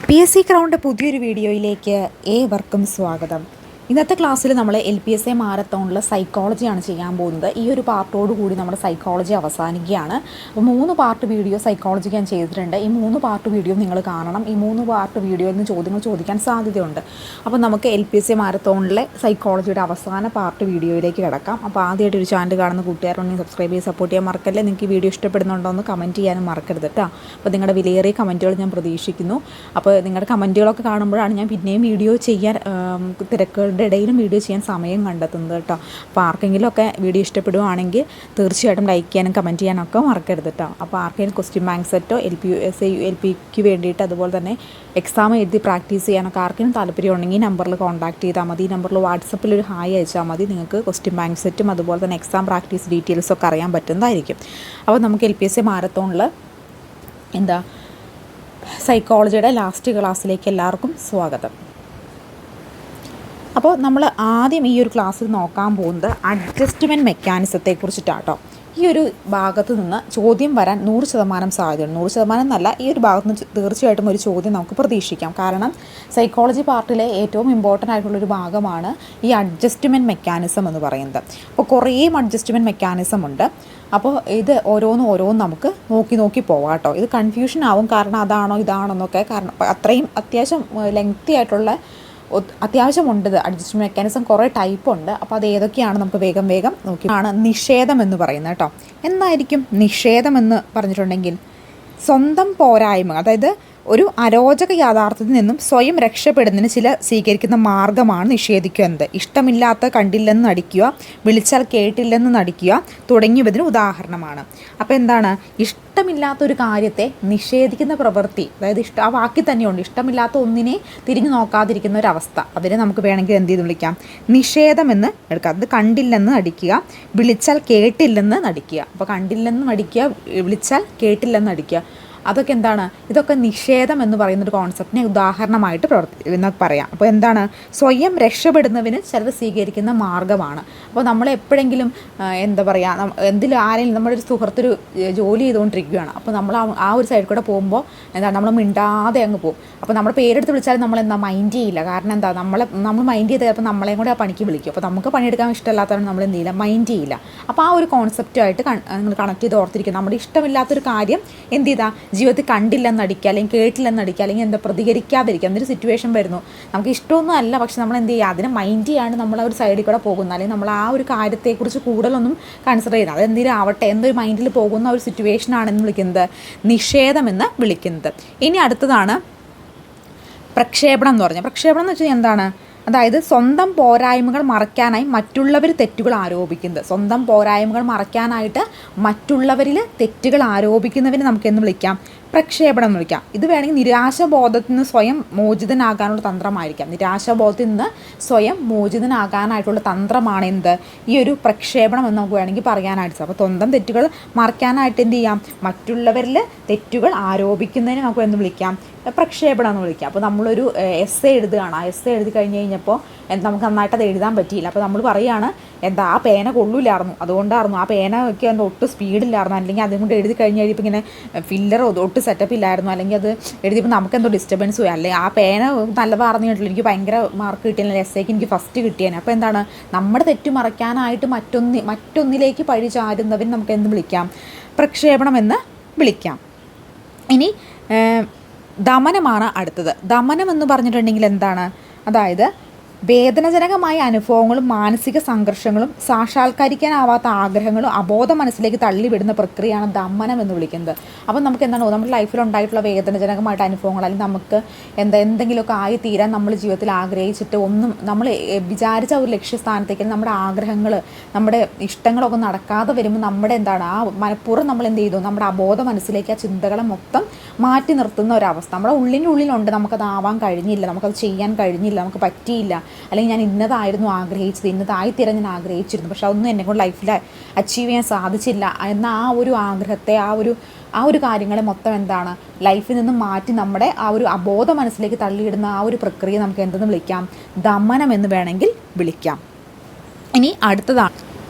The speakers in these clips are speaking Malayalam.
PSC ക്രൗണ്ട് പുതിയൊരു വീഡിയോയിലേക്ക് ഏവർക്കും സ്വാഗതം. ഇന്നത്തെ ക്ലാസ്സിൽ നമ്മൾ LPSA മാരത്തോണിൽ സൈക്കോളജിയാണ് ചെയ്യാൻ പോകുന്നത്. ഈ ഒരു പാർട്ടോട് കൂടി നമ്മുടെ സൈക്കോളജി അവസാനിക്കുകയാണ്. അപ്പോൾ 3 പാർട്ട് വീഡിയോ സൈക്കോളജിക്ക് ഞാൻ ചെയ്തിട്ടുണ്ട്. ഈ 3 പാർട്ട് വീഡിയോ നിങ്ങൾ കാണണം. ഈ 3 പാർട്ട് വീഡിയോയിൽ നിന്ന് ചോദ്യങ്ങൾ ചോദിക്കാൻ സാധ്യതയുണ്ട്. അപ്പോൾ നമുക്ക് LPSA മാരത്തോണിലെ സൈക്കോളജിയുടെ അവസാന പാർട്ട് വീഡിയോയിലേക്ക് കിടക്കാം. അപ്പോൾ ആദ്യമായിട്ട് ഒരു ചാനൽ കാണുന്ന കൂട്ടുകാരുണ്ടെങ്കിൽ സബ്സ്ക്രൈബ് ചെയ്ത് സപ്പോർട്ട് ചെയ്യാൻ മറക്കല്ലേ. നിങ്ങൾക്ക് ഈ വീഡിയോ ഇഷ്ടപ്പെടുന്നുണ്ടോ എന്ന് കമൻറ്റ് ചെയ്യാനും മറക്കരുത് കേട്ടോ. അപ്പോൾ നിങ്ങളുടെ വിലയേറിയ കമൻറ്റുകൾ ഞാൻ പ്രതീക്ഷിക്കുന്നു. അപ്പോൾ നിങ്ങളുടെ കമൻറ്റുകളൊക്കെ കാണുമ്പോഴാണ് ഞാൻ പിന്നെയും വീഡിയോ ചെയ്യാൻ തിരക്കുകളുടെ ഇടയിലും വീഡിയോ ചെയ്യാൻ സമയം കണ്ടെത്തുന്നത് കേട്ടോ. അപ്പോൾ ആർക്കെങ്കിലുമൊക്കെ വീഡിയോ ഇഷ്ടപ്പെടുവാണെങ്കിൽ തീർച്ചയായിട്ടും ലൈക്ക് ചെയ്യാനും കമൻറ്റ് ചെയ്യാനൊക്കെ മറക്കരുത് കേട്ടോ. അപ്പോൾ ആർക്കെങ്കിലും ക്വസ്റ്റ്യൻ ബാങ്ക് സെറ്റോ LPക്ക് വേണ്ടിയിട്ട് അതുപോലെ തന്നെ എക്സാം എഴുതി പ്രാക്ടീസ് ചെയ്യാനൊക്കെ ആർക്കെങ്കിലും താല്പര്യം ഉണ്ടെങ്കിൽ നമ്പറിൽ കോൺടാക്ട് ചെയ്താൽ മതി. ഈ നമ്പറിൽ വാട്സപ്പിൽ ഒരു ഹായ് അയച്ചാൽ മതി. നിങ്ങൾക്ക് ക്വസ്റ്റ്യൻ ബാങ്ക് സെറ്റും അതുപോലെ തന്നെ എക്സാം പ്രാക്ടീസ് ഡീറ്റെയിൽസൊക്കെ അറിയാൻ പറ്റുന്നതായിരിക്കും. അപ്പോൾ നമുക്ക് LPSA മാരത്തോണിൽ സൈക്കോളജിയുടെ ലാസ്റ്റ് ക്ലാസ്സിലേക്ക് എല്ലാവർക്കും സ്വാഗതം. അപ്പോൾ നമ്മൾ ആദ്യം ഈ ഒരു ക്ലാസ്സിൽ നോക്കാൻ പോകുന്നത് അഡ്ജസ്റ്റ്മെൻറ്റ് മെക്കാനിസത്തെക്കുറിച്ചിട്ടാണ് കേട്ടോ. ഈ ഒരു ഭാഗത്ത് നിന്ന് ചോദ്യം വരാൻ 100% സാധ്യതയുണ്ട്. 100% എന്നല്ല, ഈ ഒരു ഭാഗത്ത് നിന്ന് തീർച്ചയായിട്ടും ഒരു ചോദ്യം നമുക്ക് പ്രതീക്ഷിക്കാം. കാരണം സൈക്കോളജി പാർട്ടിലെ ഏറ്റവും ഇമ്പോർട്ടൻ്റ് ആയിട്ടുള്ളൊരു ഭാഗമാണ് ഈ അഡ്ജസ്റ്റ്മെൻറ്റ് മെക്കാനിസം എന്ന് പറയുന്നത്. അപ്പോൾ കുറേ അഡ്ജസ്റ്റ്മെൻറ്റ് മെക്കാനിസം ഉണ്ട്. അപ്പോൾ ഇത് ഓരോന്നും നമുക്ക് നോക്കി പോവാം കേട്ടോ. ഇത് കൺഫ്യൂഷൻ ആവും, കാരണം അതാണോ ഇതാണോ എന്നൊക്കെ. കാരണം അത്രയും അത്യാവശ്യം ലെങ്തി ആയിട്ടുള്ള അത്യാവശ്യമുണ്ട്. അഡ്ജസ്റ്റ്മെൻറ്റ് മെക്കാനിസം കുറേ ടൈപ്പ് ഉണ്ട്. അപ്പോൾ അത് ഏതൊക്കെയാണ് നമുക്ക് വേഗം നോക്കി. നിഷേധം എന്ന് പറയുന്നത് കേട്ടോ. എന്തായിരിക്കും നിഷേധം എന്ന് പറഞ്ഞിട്ടുണ്ടെങ്കിൽ സ്വന്തം പോരായ്മ, അതായത് ഒരു അരോചക യാഥാർത്ഥ്യത്തിൽ നിന്നും സ്വയം രക്ഷപ്പെടുന്നതിന് സ്വീകരിക്കുന്ന മാർഗ്ഗമാണ് നിഷേധിക്കുന്നത്. ഇഷ്ടമില്ലാത്ത കണ്ടില്ലെന്ന് നടിക്കുക, വിളിച്ചാൽ കേട്ടില്ലെന്ന് നടിക്കുക തുടങ്ങിയതിന് ഉദാഹരണമാണ്. അപ്പോൾ എന്താണ് ഇഷ്ടമില്ലാത്തൊരു കാര്യത്തെ നിഷേധിക്കുന്ന പ്രവൃത്തി, അതായത് ആ വാക്കിൽ തന്നെയുണ്ട് ഇഷ്ടമില്ലാത്ത ഒന്നിനെ തിരിഞ്ഞു നോക്കാതിരിക്കുന്ന ഒരവസ്ഥ. അതിനെ നമുക്ക് വേണമെങ്കിൽ എന്ത് ചെയ്ത് വിളിക്കാം, നിഷേധമെന്ന് എടുക്കാം. അത് കണ്ടില്ലെന്ന് നടിക്കുക, വിളിച്ചാൽ കേട്ടില്ലെന്ന് നടിക്കുക. അപ്പോൾ കണ്ടില്ലെന്ന് നടിക്കുക, വിളിച്ചാൽ കേട്ടില്ലെന്ന് നടിക്കുക, അതൊക്കെ എന്താണ്, ഇതൊക്കെ നിഷേധം എന്ന് പറയുന്നൊരു കോൺസെപ്റ്റിനെ ഉദാഹരണമായിട്ട് പറയാം. അപ്പോൾ എന്താണ്, സ്വയം രക്ഷപ്പെടുന്നതിന് ചിലർ സ്വീകരിക്കുന്ന മാർഗ്ഗമാണ്. അപ്പോൾ നമ്മൾ എപ്പോഴെങ്കിലും ആരെങ്കിലും നമ്മുടെ ഒരു സുഹൃത്തൊരു ജോലി ചെയ്തുകൊണ്ടിരിക്കുകയാണ്. അപ്പോൾ നമ്മൾ ആ ഒരു സൈഡിൽ കൂടെ പോകുമ്പോൾ നമ്മൾ മിണ്ടാതെ അങ്ങ് പോകും. അപ്പോൾ നമ്മുടെ പേരെടുത്ത് വിളിച്ചാലും നമ്മൾ മൈൻഡ് ചെയ്യില്ല. കാരണം നമ്മൾ മൈൻഡ് ചെയ്ത് ചിലപ്പോൾ നമ്മളെയും കൂടെ ആ പണിക്ക് വിളിക്കും. അപ്പോൾ നമുക്ക് പണിയെടുക്കാൻ ഇഷ്ടമില്ലാത്തവരും നമ്മൾ എന്ത് ചെയ്യില്ല, മൈൻഡ് ചെയ്യില്ല. അപ്പോൾ ആ ഒരു കോൺസെപ്റ്റുമായിട്ട് നിങ്ങൾ കണക്ട് ചെയ്ത് ഓർത്തിരിക്കുക. നമ്മുടെ ഇഷ്ടമില്ലാത്തൊരു കാര്യം എന്ത് ചെയ്താൽ ജീവിതത്തിൽ കണ്ടില്ലെന്ന് നടിക്കുക, അല്ലെങ്കിൽ കേട്ടില്ലെന്ന് നടിക്കുക, അല്ലെങ്കിൽ പ്രതികരിക്കാതിരിക്കുക. എന്നൊരു സിറ്റുവേഷൻ വരുന്നു, നമുക്ക് ഇഷ്ടമൊന്നും അല്ല, പക്ഷെ നമ്മൾ എന്ത് ചെയ്യുക, അതിനെ മൈൻഡ് ചെയ്യാണ്ട് നമ്മൾ ആ ഒരു സൈഡിൽ കൂടെ പോകുന്നത്, അല്ലെങ്കിൽ നമ്മൾ ആ ഒരു കാര്യത്തെക്കുറിച്ച് കൂടുതലൊന്നും കൺസിഡർ ചെയ്യുന്നത്, അതെന്തെങ്കിലും ആവട്ടെ എന്നൊരു മൈൻഡിൽ പോകുന്ന ഒരു സിറ്റുവേഷനാണെന്ന് വിളിക്കുന്നത് നിഷേധമെന്ന് വിളിക്കുന്നത്. ഇനി അടുത്തതാണ് പ്രക്ഷേപണം എന്ന് പറഞ്ഞാൽ. പ്രക്ഷേപണം എന്ന് വെച്ചാൽ എന്താണ്, അതായത് സ്വന്തം പോരായ്മകൾ മറയ്ക്കാനായി മറ്റുള്ളവർ തെറ്റുകൾ ആരോപിക്കുന്നത്. സ്വന്തം പോരായ്മകൾ മറയ്ക്കാനായിട്ട് മറ്റുള്ളവരിൽ തെറ്റുകൾ ആരോപിക്കുന്നവരെ നമുക്കെന്ന് വിളിക്കാം, പ്രക്ഷേപണം എന്ന് വിളിക്കാം. ഇത് വേണമെങ്കിൽ നിരാശബോധത്തിൽ നിന്ന് സ്വയം മോചിതനാകാനുള്ള തന്ത്രമായിരിക്കാം. നിരാശബോധത്തിൽ നിന്ന് സ്വയം മോചിതനാകാനായിട്ടുള്ള തന്ത്രമാണ് എന്ത്, ഈ ഒരു പ്രക്ഷേപണം എന്ന് നമുക്ക് വേണമെങ്കിൽ പറയാനായിട്ട്. അപ്പോൾ സ്വന്തം തെറ്റുകൾ മറയ്ക്കാനായിട്ട് എന്ത് ചെയ്യാം, മറ്റുള്ളവരിൽ തെറ്റുകൾ ആരോപിക്കുന്നതിന് നമുക്ക് എന്ന് വിളിക്കാം, പ്രക്ഷേപണം എന്ന് വിളിക്കാം. അപ്പോൾ നമ്മളൊരു എസ്സേ എഴുതുകയാണ്. ആ എസ്സേ എഴുതി കഴിഞ്ഞപ്പോൾ നമുക്ക് നന്നായിട്ട് അത് എഴുതാൻ പറ്റിയില്ല. അപ്പോൾ നമ്മൾ പറയുകയാണ് ആ പേന കൊള്ളില്ലായിരുന്നു, അതുകൊണ്ടായിരുന്നു ആ പേനയ്ക്ക് ഒട്ടും സ്പീഡില്ലായിരുന്നു, അല്ലെങ്കിൽ അതുകൊണ്ട് എഴുതി കഴിഞ്ഞപ്പോൾ ഇങ്ങനെ ഫില്ലർ ഒട്ടും സെറ്റപ്പ് ഇല്ലായിരുന്നു, അല്ലെങ്കിൽ അത് എഴുതിയപ്പോൾ നമുക്കെന്തോ ഡിസ്റ്റർബൻസ് പോയി, അല്ലെങ്കിൽ ആ പേന നല്ലതാണെന്ന് കേട്ടില്ല, എനിക്ക് ഭയങ്കര മാർക്ക് കിട്ടിയില്ല, എസ്സേക്ക് എനിക്ക് ഫസ്റ്റ് കിട്ടിയേനെ. അപ്പോൾ എന്താണ്, നമ്മുടെ തെറ്റ് മറയ്ക്കാനായിട്ട് മറ്റൊന്നിലേക്ക് പഴി ചാരുന്നവൻ നമുക്ക് എന്ത് വിളിക്കാം, പ്രക്ഷേപണം എന്ന് വിളിക്കാം. ഇനി ദമനമാണ് അടുത്തത്. ദമനം എന്ന് പറഞ്ഞിട്ടുണ്ടെങ്കിൽ എന്താണ്, അതായത് വേദനജനകമായ അനുഭവങ്ങളും മാനസിക സംഘർഷങ്ങളും സാക്ഷാത്കരിക്കാനാവാത്ത ആഗ്രഹങ്ങളും അബോധ മനസ്സിലേക്ക് തള്ളിവിടുന്ന പ്രക്രിയയാണ് ദമനം എന്ന് വിളിക്കുന്നത്. അപ്പം നമുക്ക് എന്താണ്, നമ്മുടെ ലൈഫിൽ ഉണ്ടായിട്ടുള്ള വേദനജനകമായിട്ട് അനുഭവങ്ങൾ, അല്ലെങ്കിൽ നമുക്ക് എന്തെങ്കിലുമൊക്കെ ആയി തീരാൻ നമ്മൾ ജീവിതത്തിൽ ആഗ്രഹിച്ചിട്ട് ഒന്നും നമ്മൾ വിചാരിച്ച ഒരു ലക്ഷ്യസ്ഥാനത്തേക്ക് നമ്മുടെ ആഗ്രഹങ്ങൾ, നമ്മുടെ ഇഷ്ടങ്ങളൊക്കെ നടക്കാതെ വരുമ്പോൾ നമ്മുടെ ആ മനഃപൂർവ്വം നമ്മൾ എന്ത് ചെയ്തു, നമ്മുടെ അബോധ മനസ്സിലേക്ക് ആ ചിന്തകളെ മൊത്തം മാറ്റി നിർത്തുന്ന ഒരവസ്ഥ. നമ്മുടെ ഉള്ളിനുള്ളിലുണ്ട്, നമുക്കതാവാൻ കഴിഞ്ഞില്ല, നമുക്കത് ചെയ്യാൻ കഴിഞ്ഞില്ല, നമുക്ക് പറ്റിയില്ല, അല്ലെങ്കിൽ ഞാൻ ഇന്നതായിരുന്നു ആഗ്രഹിച്ചത്, ഇന്നതായിത്തീരാൻ ഞാൻ ആഗ്രഹിച്ചിരുന്നു, പക്ഷെ അതൊന്നും എന്നെക്കൊണ്ട് ലൈഫിൽ അച്ചീവ് ചെയ്യാൻ സാധിച്ചില്ല എന്ന ആ ഒരു ആഗ്രഹത്തെ, ആ ഒരു കാര്യങ്ങളെ മൊത്തം എന്താണ്, ലൈഫിൽ നിന്ന് മാറ്റി നമ്മുടെ ആ ഒരു അബോധ മനസ്സിലേക്ക് തള്ളിയിടുന്ന ആ ഒരു പ്രക്രിയ നമുക്ക് എന്തെന്ന് വിളിക്കാം, ദമനം എന്ന് വേണമെങ്കിൽ വിളിക്കാം. ഇനി അടുത്തതാണ്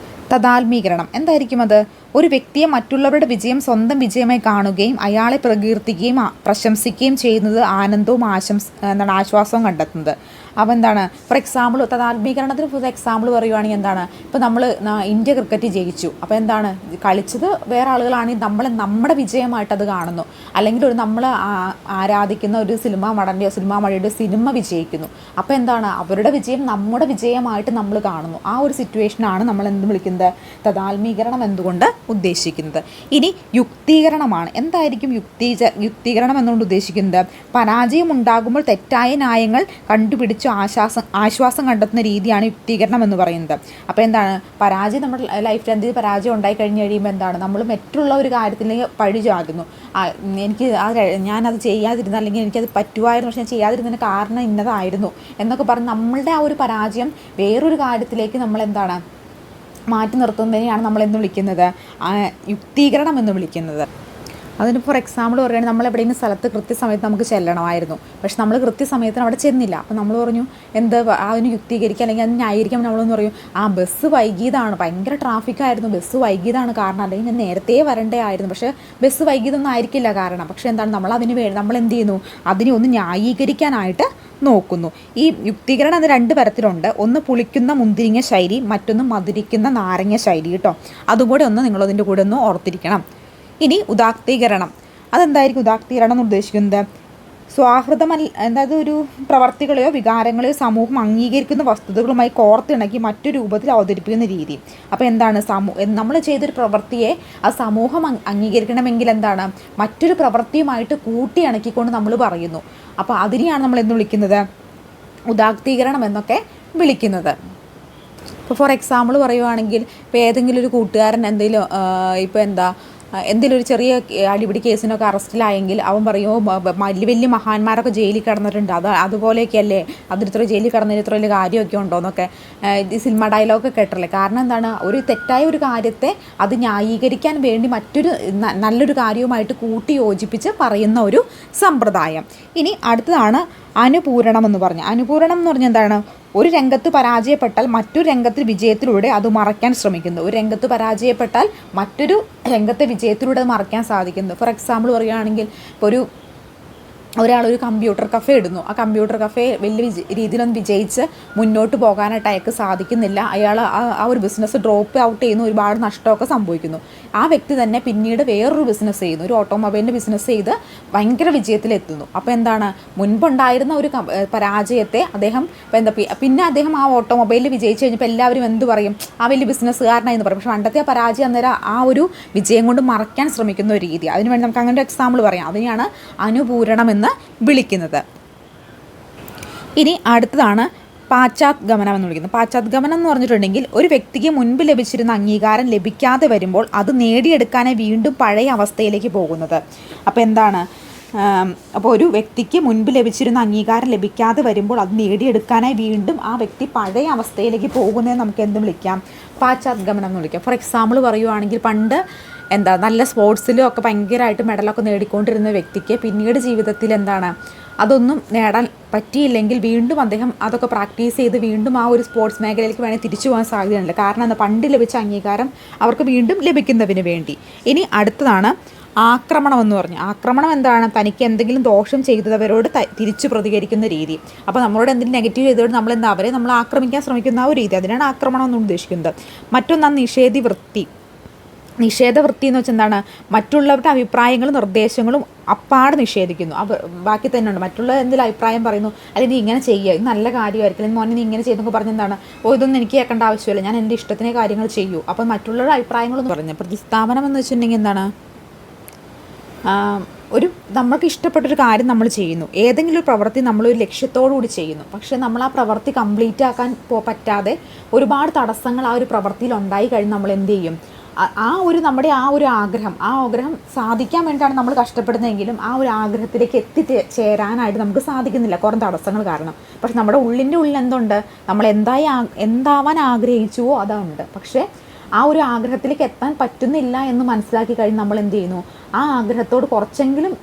തദാത്മീകരണം എന്തായിരിക്കും അത്? ഒരു വ്യക്തിയെ മറ്റുള്ളവരുടെ വിജയം സ്വന്തം വിജയമായി കാണുകയും അയാളെ പ്രകീർത്തിക്കുകയും പ്രശംസിക്കുകയും ചെയ്യുന്നത് ആനന്ദവും ആശ്വാസവും കണ്ടെത്തുന്നത്. അപ്പോൾ എന്താണ്, ഫോർ എക്സാമ്പിൾ തദാത്മീകരണത്തിന് ഫോർ എക്സാമ്പിൾ പറയുവാണെങ്കിൽ എന്താണ്, ഇപ്പോൾ നമ്മൾ ഇന്ത്യ ക്രിക്കറ്റ് ജയിച്ചു, അപ്പോൾ എന്താണ്, കളിച്ചത് വേറെ ആളുകളാണെങ്കിൽ നമ്മുടെ വിജയമായിട്ട് അത് കാണുന്നു. അല്ലെങ്കിൽ നമ്മൾ ആരാധിക്കുന്ന ഒരു സിനിമ നടൻ്റെയോ സിനിമ വിജയിക്കുന്നു, അപ്പോൾ എന്താണ്, അവരുടെ വിജയം നമ്മുടെ വിജയമായിട്ട് നമ്മൾ കാണുന്നു. ആ ഒരു സിറ്റുവേഷനാണ് നമ്മൾ എന്ത് വിളിക്കുന്നത്, തദാത്മീകരണം എന്തുകൊണ്ട് ഉദ്ദേശിക്കുന്നത്. ഇനി യുക്തീകരണമാണ്. എന്തായിരിക്കും യുക്തീകരണം എന്നുകൊണ്ട് ഉദ്ദേശിക്കുന്നത്? പരാജയം ഉണ്ടാകുമ്പോൾ തെറ്റായ ന്യായങ്ങൾ കണ്ടുപിടിച്ച് ആശ്വാസം കണ്ടെത്തുന്ന രീതിയാണ് യുക്തീകരണം എന്ന് പറയുന്നത്. അപ്പോൾ എന്താണ്, പരാജയം നമ്മുടെ ലൈഫിൽ എന്തെങ്കിലും പരാജയം ഉണ്ടായി കഴിഞ്ഞ് കഴിയുമ്പോൾ എന്താണ്, നമ്മൾ മറ്റുള്ള ഒരു കാര്യത്തിലേക്ക് പഴിചാകുന്നു. ഞാനത് ചെയ്യാതിരുന്ന, അല്ലെങ്കിൽ എനിക്കത് പറ്റുമായിരുന്നു പക്ഷെ ഞാൻ ചെയ്യാതിരുന്നതിന് കാരണം ഇന്നതായിരുന്നു എന്നൊക്കെ പറഞ്ഞ് നമ്മളുടെ ആ ഒരു പരാജയം വേറൊരു കാര്യത്തിലേക്ക് നമ്മളെന്താണ് മാറ്റി നിർത്തുന്നതിനെയാണ് നമ്മളെന്ന് വിളിക്കുന്നത് യുക്തീകരണം എന്ന് വിളിക്കുന്നത്. അതിന് ഫോർ എക്സാമ്പിൾ പറയുകയാണെങ്കിൽ നമ്മൾ എവിടെയെങ്കിലും സ്ഥലത്ത് കൃത്യസമയത്ത് നമുക്ക് ചെല്ലണമായിരുന്നു, പക്ഷെ നമ്മൾ കൃത്യസമയത്തിന് അവിടെ ചെന്നില്ല. അപ്പോൾ നമ്മൾ പറഞ്ഞു അതിന് യുക്തീകരിക്കുക അല്ലെങ്കിൽ അതിന് ന്യായീകരിക്കാൻ നമ്മളെന്ന് പറയും, ബസ് വൈകിയതാണ്, ഭയങ്കര ട്രാഫിക്കായിരുന്നു, ബസ് വൈകിയതാണ് കാരണം, അല്ലെങ്കിൽ ഞാൻ നേരത്തെ വരണ്ടേ ആയിരുന്നു, പക്ഷേ ബസ് വൈകിയതൊന്നും ആയിരിക്കില്ല കാരണം. പക്ഷേ എന്താണ്, നമ്മൾ എന്ത് ചെയ്യുന്നു, അതിനെ ഒന്ന് ന്യായീകരിക്കാനായിട്ട് നോക്കുന്നു. ഈ യുക്തീകരണം അത് 2 തരത്തിലുണ്ട്. ഒന്ന് പുളിക്കുന്ന മുന്തിരിങ്ങ ശൈലി, മറ്റൊന്ന് മധുരിക്കുന്ന നാരങ്ങ ശൈലി കേട്ടോ. അതും കൂടെ നിങ്ങളതിൻ്റെ കൂടെ ഒന്ന് ഓർത്തിരിക്കണം. ഇനി ഉദാത്തീകരണം. അതെന്തായിരിക്കും ഉദാത്തീകരണം എന്ന് ഉദ്ദേശിക്കുന്നത്? അതായത് ഒരു പ്രവർത്തികളെയോ വികാരങ്ങളെയോ സമൂഹം അംഗീകരിക്കുന്ന വസ്തുതകളുമായി കോർത്തിണക്കി മറ്റു രൂപത്തിൽ അവതരിപ്പിക്കുന്ന രീതി. അപ്പോൾ എന്താണ്, നമ്മൾ ചെയ്തൊരു പ്രവൃത്തിയെ ആ സമൂഹം അംഗീകരിക്കണമെങ്കിൽ എന്താണ്, മറ്റൊരു പ്രവൃത്തിയുമായിട്ട് കൂട്ടിയിണക്കിക്കൊണ്ട് നമ്മൾ പറയുന്നു. അപ്പോൾ അതിനെയാണ് നമ്മൾ എന്ന് വിളിക്കുന്നത് ഉദാത്തീകരണം എന്നൊക്കെ വിളിക്കുന്നത്. ഇപ്പോൾ ഫോർ എക്സാമ്പിൾ പറയുവാണെങ്കിൽ, ഇപ്പോൾ ഏതെങ്കിലും ഒരു കൂട്ടുകാരൻ എന്തെങ്കിലും ഒരു ചെറിയ അടിപിടി കേസിനൊക്കെ അറസ്റ്റിലായെങ്കിൽ അവൻ പറയുമോ, വലിയ മഹാന്മാരൊക്കെ ജയിലിൽ കിടന്നിട്ടുണ്ട്, അതുപോലെയൊക്കെയല്ലേ, അതിലിത്ര ജയിലിൽ കിടന്നതിന് ഇത്ര വലിയ കാര്യമൊക്കെ ഉണ്ടോ എന്നൊക്കെ ഈ സിനിമ ഡയലോഗൊക്കെ കേട്ടല്ലേ. കാരണം എന്താണ്, ഒരു തെറ്റായ ഒരു കാര്യത്തെ അത് ന്യായീകരിക്കാൻ വേണ്ടി മറ്റൊരു നല്ലൊരു കാര്യവുമായിട്ട് കൂട്ടി യോജിപ്പിച്ച് പറയുന്ന ഒരു സമ്പ്രദായം. ഇനി അടുത്തതാണ് അനുപൂരണം എന്ന് പറഞ്ഞാൽ. അനുപൂരണം എന്ന് പറഞ്ഞാൽ എന്താണ്, ഒരു രംഗത്ത് പരാജയപ്പെട്ടാൽ മറ്റൊരു രംഗത്തിൽ വിജയത്തിലൂടെ അത് മറയ്ക്കാൻ ശ്രമിക്കുന്നു. ഒരു രംഗത്ത് പരാജയപ്പെട്ടാൽ മറ്റൊരു രംഗത്തെ വിജയത്തിലൂടെ അത് മറയ്ക്കാൻ സാധിക്കുന്നു. ഫോർ എക്സാമ്പിൾ പറയുകയാണെങ്കിൽ, ഇപ്പോൾ ഒരാളൊരു കമ്പ്യൂട്ടർ കഫേ ഇടുന്നു. ആ കമ്പ്യൂട്ടർ കഫേ വലിയ രീതിയിലൊന്നും വിജയിച്ച് മുന്നോട്ട് പോകാനായിട്ട് അയാൾക്ക് സാധിക്കുന്നില്ല. അയാൾ ആ ഒരു ബിസിനസ് ഡ്രോപ്പ് ഔട്ട് ചെയ്യുന്നു, ഒരുപാട് നഷ്ടമൊക്കെ സംഭവിക്കുന്നു. ആ വ്യക്തി തന്നെ പിന്നീട് വേറൊരു ബിസിനസ് ചെയ്യുന്നു, ഒരു ഓട്ടോമൊബൈലിൻ്റെ ബിസിനസ് ചെയ്ത് ഭയങ്കര വിജയത്തിലെത്തുന്നു. അപ്പോൾ എന്താണ്, മുൻപുണ്ടായിരുന്ന ഒരു പരാജയത്തെ അദ്ദേഹം പിന്നെ അദ്ദേഹം ആ ഓട്ടോമൊബൈലിൽ വിജയിച്ച് കഴിഞ്ഞപ്പോൾ എല്ലാവരും എന്ത് പറയും, ആ വലിയ ബിസിനസ്സുകാരനായി എന്ന് പറയും. പക്ഷേ പണ്ടത്തെ ആ പരാജയം അന്നേരം ആ ഒരു വിജയം കൊണ്ട് മറയ്ക്കാൻ ശ്രമിക്കുന്ന ഒരു രീതി. അതിനുവേണ്ടി നമുക്ക് അങ്ങനെ ഒരു എക്സാമ്പിൾ പറയാം. അതിനെയാണ് അനുപൂരണം എന്ന് വിളിക്കുന്നത്. ഇനി അടുത്തതാണ് പാശ്ചാത്ഗമനം എന്ന് വിളിക്കുന്നത്. പാശ്ചാത്ഗമനം എന്ന് പറഞ്ഞിട്ടുണ്ടെങ്കിൽ, ഒരു വ്യക്തിക്ക് മുൻപ് ലഭിച്ചിരുന്ന അംഗീകാരം ലഭിക്കാതെ വരുമ്പോൾ അത് നേടിയെടുക്കാനായി വീണ്ടും പഴയ അവസ്ഥയിലേക്ക് പോകുന്നത്. അപ്പോൾ എന്താണ്, അപ്പോൾ ഒരു വ്യക്തിക്ക് മുൻപ് ലഭിച്ചിരുന്ന അംഗീകാരം ലഭിക്കാതെ വരുമ്പോൾ അത് നേടിയെടുക്കാനായി വീണ്ടും ആ വ്യക്തി പഴയ അവസ്ഥയിലേക്ക് പോകുന്നതിന് നമുക്ക് എന്ത് വിളിക്കാം, പാശ്ചാത്ഗമനം എന്ന് വിളിക്കാം. ഫോർ എക്സാമ്പിൾ പറയുവാണെങ്കിൽ, പണ്ട് നല്ല സ്പോർട്സിലും ഒക്കെ ഭയങ്കരമായിട്ട് മെഡലൊക്കെ നേടിക്കൊണ്ടിരുന്ന വ്യക്തിക്ക് പിന്നീട് ജീവിതത്തിൽ അതൊന്നും നേടാൻ പറ്റിയില്ലെങ്കിൽ വീണ്ടും അദ്ദേഹം അതൊക്കെ പ്രാക്ടീസ് ചെയ്ത് വീണ്ടും ആ ഒരു സ്പോർട്സ് മേഖലയിലേക്ക് വേണമെങ്കിൽ തിരിച്ചു പോകാൻ സാധ്യതയുണ്ട്. കാരണം പണ്ട് ലഭിച്ച അംഗീകാരം അവർക്ക് വീണ്ടും ലഭിക്കുന്നതിന് വേണ്ടി. ഇനി അടുത്തതാണ് ആക്രമണം എന്ന് പറഞ്ഞു. ആക്രമണം എന്താണ്, തനിക്ക് എന്തെങ്കിലും ദോഷം ചെയ്തവരോട് തിരിച്ചു പ്രതികരിക്കുന്ന രീതി. അപ്പോൾ നമ്മളോട് എന്തെങ്കിലും നെഗറ്റീവ് ചെയ്തവരോട് അവരെ നമ്മൾ ആക്രമിക്കാൻ ശ്രമിക്കുന്ന ആ ഒരു രീതി, അതിനാണ് ആക്രമണം എന്ന് ഉദ്ദേശിക്കുന്നത്. മറ്റൊന്നാണ് നിഷേധവൃത്തി എന്ന് വെച്ചാൽ എന്താണ്, മറ്റുള്ളവരുടെ അഭിപ്രായങ്ങളും നിർദ്ദേശങ്ങളും അപ്പാടെ നിഷേധിക്കുന്നു. ബാക്കി തന്നെ ഉണ്ട്, മറ്റുള്ള എന്തെങ്കിലും അഭിപ്രായം പറയുന്നു, അല്ലെങ്കിൽ നീ ഇങ്ങനെ ചെയ്യുക, ഇത് നല്ല കാര്യമായിരിക്കും, അല്ലെങ്കിൽ മോനെ നീ ഇങ്ങനെ ചെയ്തെന്നൊക്കെ പറഞ്ഞെന്താണ്, ഇതൊന്നും എനിക്ക് കേൾക്കേണ്ട ആവശ്യമില്ല, ഞാൻ എൻ്റെ ഇഷ്ടത്തിനെ കാര്യങ്ങൾ ചെയ്യൂ. അപ്പോൾ മറ്റുള്ളവരുടെ അഭിപ്രായങ്ങളെന്ന് പറഞ്ഞു. പ്രതിസ്ഥാപനം എന്ന് വെച്ചിട്ടുണ്ടെങ്കിൽ എന്താണ്, നമ്മൾക്ക് ഇഷ്ടപ്പെട്ടൊരു കാര്യം നമ്മൾ ചെയ്യുന്നു, ഏതെങ്കിലും ഒരു പ്രവൃത്തി നമ്മളൊരു ലക്ഷ്യത്തോടു കൂടി ചെയ്യുന്നു, പക്ഷേ നമ്മൾ ആ പ്രവൃത്തി കംപ്ലീറ്റ് ആക്കാൻ പറ്റാതെ ഒരുപാട് തടസ്സങ്ങൾ ആ ഒരു പ്രവൃത്തിയിൽ ഉണ്ടായി കഴിഞ്ഞ് നമ്മൾ എന്ത് ചെയ്യും, നമ്മുടെ ആ ഒരു ആഗ്രഹം സാധിക്കാൻ വേണ്ടിയിട്ടാണ് നമ്മൾ കഷ്ടപ്പെടുന്നതെങ്കിലും ആ ഒരു ആഗ്രഹത്തിലേക്ക് എത്തിച്ചേരാനായിട്ട് നമുക്ക് സാധിക്കുന്നില്ല, കുറേ തടസ്സങ്ങൾ കാരണം. പക്ഷെ നമ്മുടെ ഉള്ളിൻ്റെ ഉള്ളിൽ എന്തുണ്ട്, നമ്മൾ എന്താവാൻ ആഗ്രഹിച്ചുവോ അതുണ്ട്, പക്ഷേ ആ ഒരു ആഗ്രഹത്തിലേക്ക് എത്താൻ പറ്റുന്നില്ല എന്ന് മനസ്സിലാക്കി കഴിഞ്ഞ് നമ്മൾ എന്ത് ചെയ്യുന്നു, ആ ആഗ്രഹത്തോട് കുറച്ചെങ്കിലും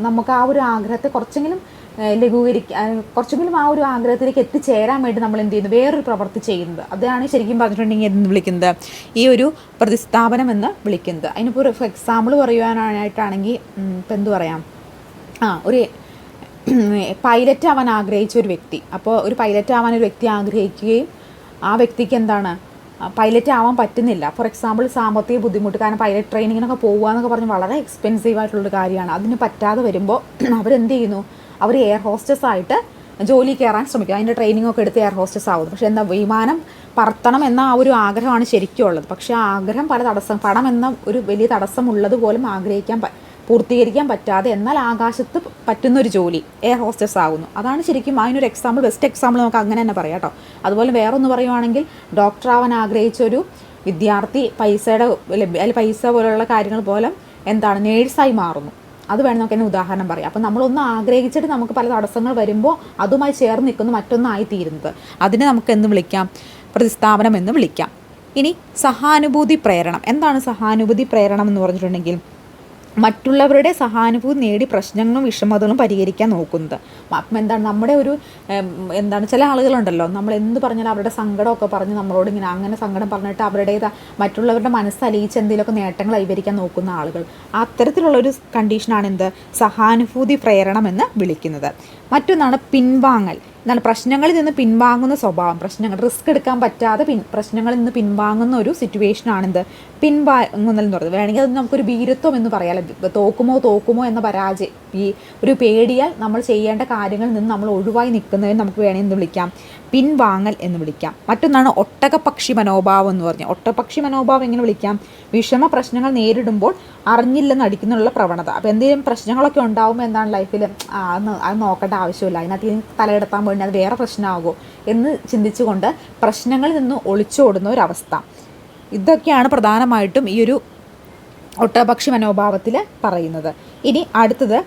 നമുക്ക് ആ ഒരു ആഗ്രഹത്തെ കുറച്ചെങ്കിലും ലഘൂകരിക്കാൻ, കുറച്ചെങ്കിലും ആ ഒരു ആഗ്രഹത്തിലേക്ക് എത്തിച്ചേരാൻ വേണ്ടി നമ്മൾ എന്ത് ചെയ്യുന്നു, വേറൊരു പ്രവൃത്തി ചെയ്യുന്നത്. അതാണ് ശരിക്കും പറഞ്ഞിട്ടുണ്ടെങ്കിൽ എന്ന് വിളിക്കുന്നത് ഈ ഒരു പ്രതിസ്ഥാപനം എന്ന് വിളിക്കുന്നത്. അതിനിപ്പോൾ ഒരു എക്സാമ്പിൾ പറയുവാനായിട്ടാണെങ്കിൽ ഇപ്പം എന്തു പറയാം, ഒരു പൈലറ്റ് ആവാൻ ആഗ്രഹിച്ച ഒരു വ്യക്തി, അപ്പോൾ ഒരു പൈലറ്റ് ആവാൻ ഒരു വ്യക്തി ആഗ്രഹിക്കുകയും ആ വ്യക്തിക്ക് എന്താണ് പൈലറ്റ് ആവാൻ പറ്റുന്നില്ല. ഫോർ എക്സാമ്പിൾ സാമ്പത്തിക ബുദ്ധിമുട്ട്, കാരണം പൈലറ്റ് ട്രെയിനിങ്ങിനൊക്കെ പോകുക എന്നൊക്കെ പറഞ്ഞ് വളരെ എക്സ്പെൻസീവ് ആയിട്ടുള്ളൊരു കാര്യമാണ്. അതിന് പറ്റാതെ വരുമ്പോൾ അവരെന്ത് ചെയ്യുന്നു, അവർ എയർ ഹോസ്റ്റസ് ആയിട്ട് ജോലി കയറാൻ ശ്രമിക്കും. അതിൻ്റെ ട്രെയിനിങ്ങൊക്കെ എടുത്ത് എയർ ഹോസ്റ്റസ് ആവുന്നു. പക്ഷേ എന്താ, വിമാനം പറത്തണം എന്ന ആ ഒരു ആഗ്രഹമാണ് ശരിക്കും ഉള്ളത്. പക്ഷേ ആ ആഗ്രഹം പണം എന്ന ഒരു വലിയ തടസ്സം ഉള്ളത് പോലും പൂർത്തീകരിക്കാൻ പറ്റാതെ എന്നാൽ ആകാശത്ത് പറ്റുന്നൊരു ജോലി എയർ ഹോസ്റ്റസ് ആകുന്നു. അതാണ് ശരിക്കും അതിനൊരു എക്സാമ്പിൾ, ബെസ്റ്റ് എക്സാമ്പിൾ നമുക്ക് അങ്ങനെ തന്നെ പറയാം കേട്ടോ. അതുപോലെ വേറൊന്ന് പറയുവാണെങ്കിൽ ഡോക്ടർ ആവാൻ ആഗ്രഹിച്ചൊരു വിദ്യാർത്ഥി പൈസ പോലുള്ള കാര്യങ്ങൾ പോലെ എന്താണ് നേഴ്സായി മാറുന്നു. അത് വേണം നമുക്ക് തന്നെ ഉദാഹരണം പറയാം. അപ്പം നമ്മളൊന്ന് ആഗ്രഹിച്ചിട്ട് നമുക്ക് പല തടസ്സങ്ങൾ വരുമ്പോൾ അതുമായി ചേർന്ന് നിൽക്കുന്ന മറ്റൊന്നായി തീരുന്നത്, അതിനെ നമുക്ക് എന്ന് വിളിക്കാം, പ്രതിസ്ഥാപനം എന്ന് വിളിക്കാം. ഇനി സഹാനുഭൂതി പ്രേരണം. എന്താണ് സഹാനുഭൂതി പ്രേരണം എന്ന് പറഞ്ഞിട്ടുണ്ടെങ്കിൽ മറ്റുള്ളവരുടെ സഹാനുഭൂതി നേടി പ്രശ്നങ്ങളും വിഷമതകളും പരിഹരിക്കാൻ നോക്കുന്നത്. അപ്പം എന്താണ് നമ്മുടെ ഒരു ചില ആളുകളുണ്ടല്ലോ, നമ്മൾ എന്ത് പറഞ്ഞാലും അവരുടെ സങ്കടമൊക്കെ പറഞ്ഞ് നമ്മളോട് ഇങ്ങനെ അങ്ങനെ സങ്കടം പറഞ്ഞിട്ട് മറ്റുള്ളവരുടെ മനസ്സലിയിച്ച് എന്തെങ്കിലുമൊക്കെ നേട്ടങ്ങൾ കൈവരിക്കാൻ നോക്കുന്ന ആളുകൾ. അത്തരത്തിലുള്ളൊരു കണ്ടീഷനാണ് സഹാനുഭൂതി പ്രേരണം എന്ന് വിളിക്കുന്നത്. മറ്റൊന്നാണ് പിൻവാങ്ങൽ. എന്നാൽ പ്രശ്നങ്ങളിൽ നിന്ന് പിൻവാങ്ങുന്ന സ്വഭാവം, റിസ്ക് എടുക്കാൻ പറ്റാതെ പ്രശ്നങ്ങളിൽ നിന്ന് പിൻവാങ്ങുന്ന ഒരു സിറ്റുവേഷനാണ് പിൻവാങ്ങുന്നൽ എന്ന് പറയുന്നത്. വേണമെങ്കിൽ അത് നമുക്കൊരു ഭീരുത്വം എന്ന് പറയാമല്ലോ. തോക്കുമോ എന്ന പരാജയം, ഈ ഒരു പേടിയാൽ നമ്മൾ ചെയ്യേണ്ട കാര്യങ്ങളിൽ നിന്ന് നമ്മൾ ഒഴിവായി നിൽക്കുന്നതിന് നമുക്ക് വേണമെന്ന് വിളിക്കാം പിൻവാങ്ങൽ എന്ന് വിളിക്കാം. മറ്റൊന്നാണ് ഒട്ടകപക്ഷി മനോഭാവം എന്ന് പറഞ്ഞാൽ. ഒട്ടകപക്ഷി മനോഭാവം എങ്ങനെ വിളിക്കാം, വിഷമ പ്രശ്നങ്ങൾ നേരിടുമ്പോൾ അറിഞ്ഞില്ലെന്ന് അടിക്കുന്നുള്ള പ്രവണത. അപ്പോൾ എന്തെങ്കിലും പ്രശ്നങ്ങളൊക്കെ ഉണ്ടാകുമ്പോൾ എന്താണ് ലൈഫിൽ അത് നോക്കേണ്ട ആവശ്യമില്ല, അതിനകത്ത് തലയെടുത്താൻ വേണ്ടി അത് വേറെ പ്രശ്നമാകുമോ എന്ന് ചിന്തിച്ചുകൊണ്ട് പ്രശ്നങ്ങളിൽ നിന്ന് ഒളിച്ചോടുന്ന ഒരവസ്ഥ. ഇതൊക്കെയാണ് പ്രധാനമായിട്ടും ഈ ഒരു ഒട്ടകപക്ഷി മനോഭാവത്തിൽ പറയുന്നത്. ഇനി അടുത്തത്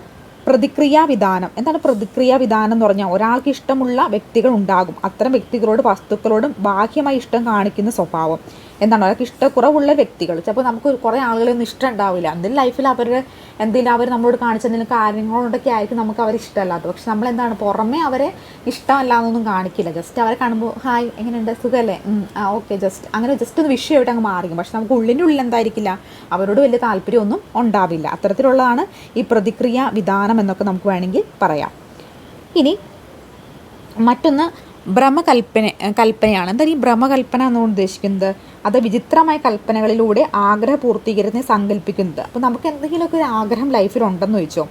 പ്രതിക്രിയാവിധാനം. എന്താണ് പ്രതിക്രിയാവിധാനം എന്ന് പറഞ്ഞാൽ, ഒരാൾക്ക് ഇഷ്ടമുള്ള വ്യക്തികൾ ഉണ്ടാകും, അത്തരം വ്യക്തികളോട് വസ്തുക്കളോടും ബാഹ്യമായി ഇഷ്ടം കാണിക്കുന്ന സ്വഭാവം. എന്താണ്, അവർക്ക് ഇഷ്ടക്കുറവുള്ള വ്യക്തികൾ, ചിലപ്പോൾ നമുക്ക് കുറേ ആളുകളൊന്നും ഇഷ്ടം ഉണ്ടാവില്ല, എന്തെങ്കിലും ലൈഫിൽ അവർ നമ്മളോട് കാണിച്ച എന്തെങ്കിലും കാര്യങ്ങളോടൊക്കെ ആയിരിക്കും നമുക്ക് അവരെ ഇഷ്ടമല്ലാത്തത്. പക്ഷെ നമ്മളെന്താണ് പുറമേ അവരെ ഇഷ്ടമല്ലാന്നൊന്നും കാണിക്കില്ല, ജസ്റ്റ് അവരെ കാണുമ്പോൾ ഹായ് എങ്ങനെയുണ്ട് സുഖമല്ലേ ഓക്കെ ജസ്റ്റ് ഒന്ന് വിഷയമായിട്ട് അങ്ങ് മാറിക്കും. പക്ഷെ നമുക്ക് ഉള്ളിൻ്റെ ഉള്ളിൽ എന്തായിരിക്കില്ല, അവരോട് വലിയ താല്പര്യമൊന്നും ഉണ്ടാവില്ല. അത്തരത്തിലുള്ളതാണ് ഈ പ്രതിക്രിയാ വിധാനം എന്നൊക്കെ നമുക്ക് വേണമെങ്കിൽ പറയാം. ഇനി മറ്റൊന്ന് കൽപ്പനയാണ്. എന്താണ് ഈ ഭ്രമകൽപ്പന എന്നുകൊണ്ട് ഉദ്ദേശിക്കുന്നത്? അത് വിചിത്രമായ കൽപ്പനകളിലൂടെ ആഗ്രഹ പൂർത്തീകരണത്തെ സങ്കല്പിക്കുന്നത്. അപ്പോൾ നമുക്ക് എന്തെങ്കിലുമൊക്കെ ഒരു ആഗ്രഹം ലൈഫിലുണ്ടെന്ന് വെച്ചോ,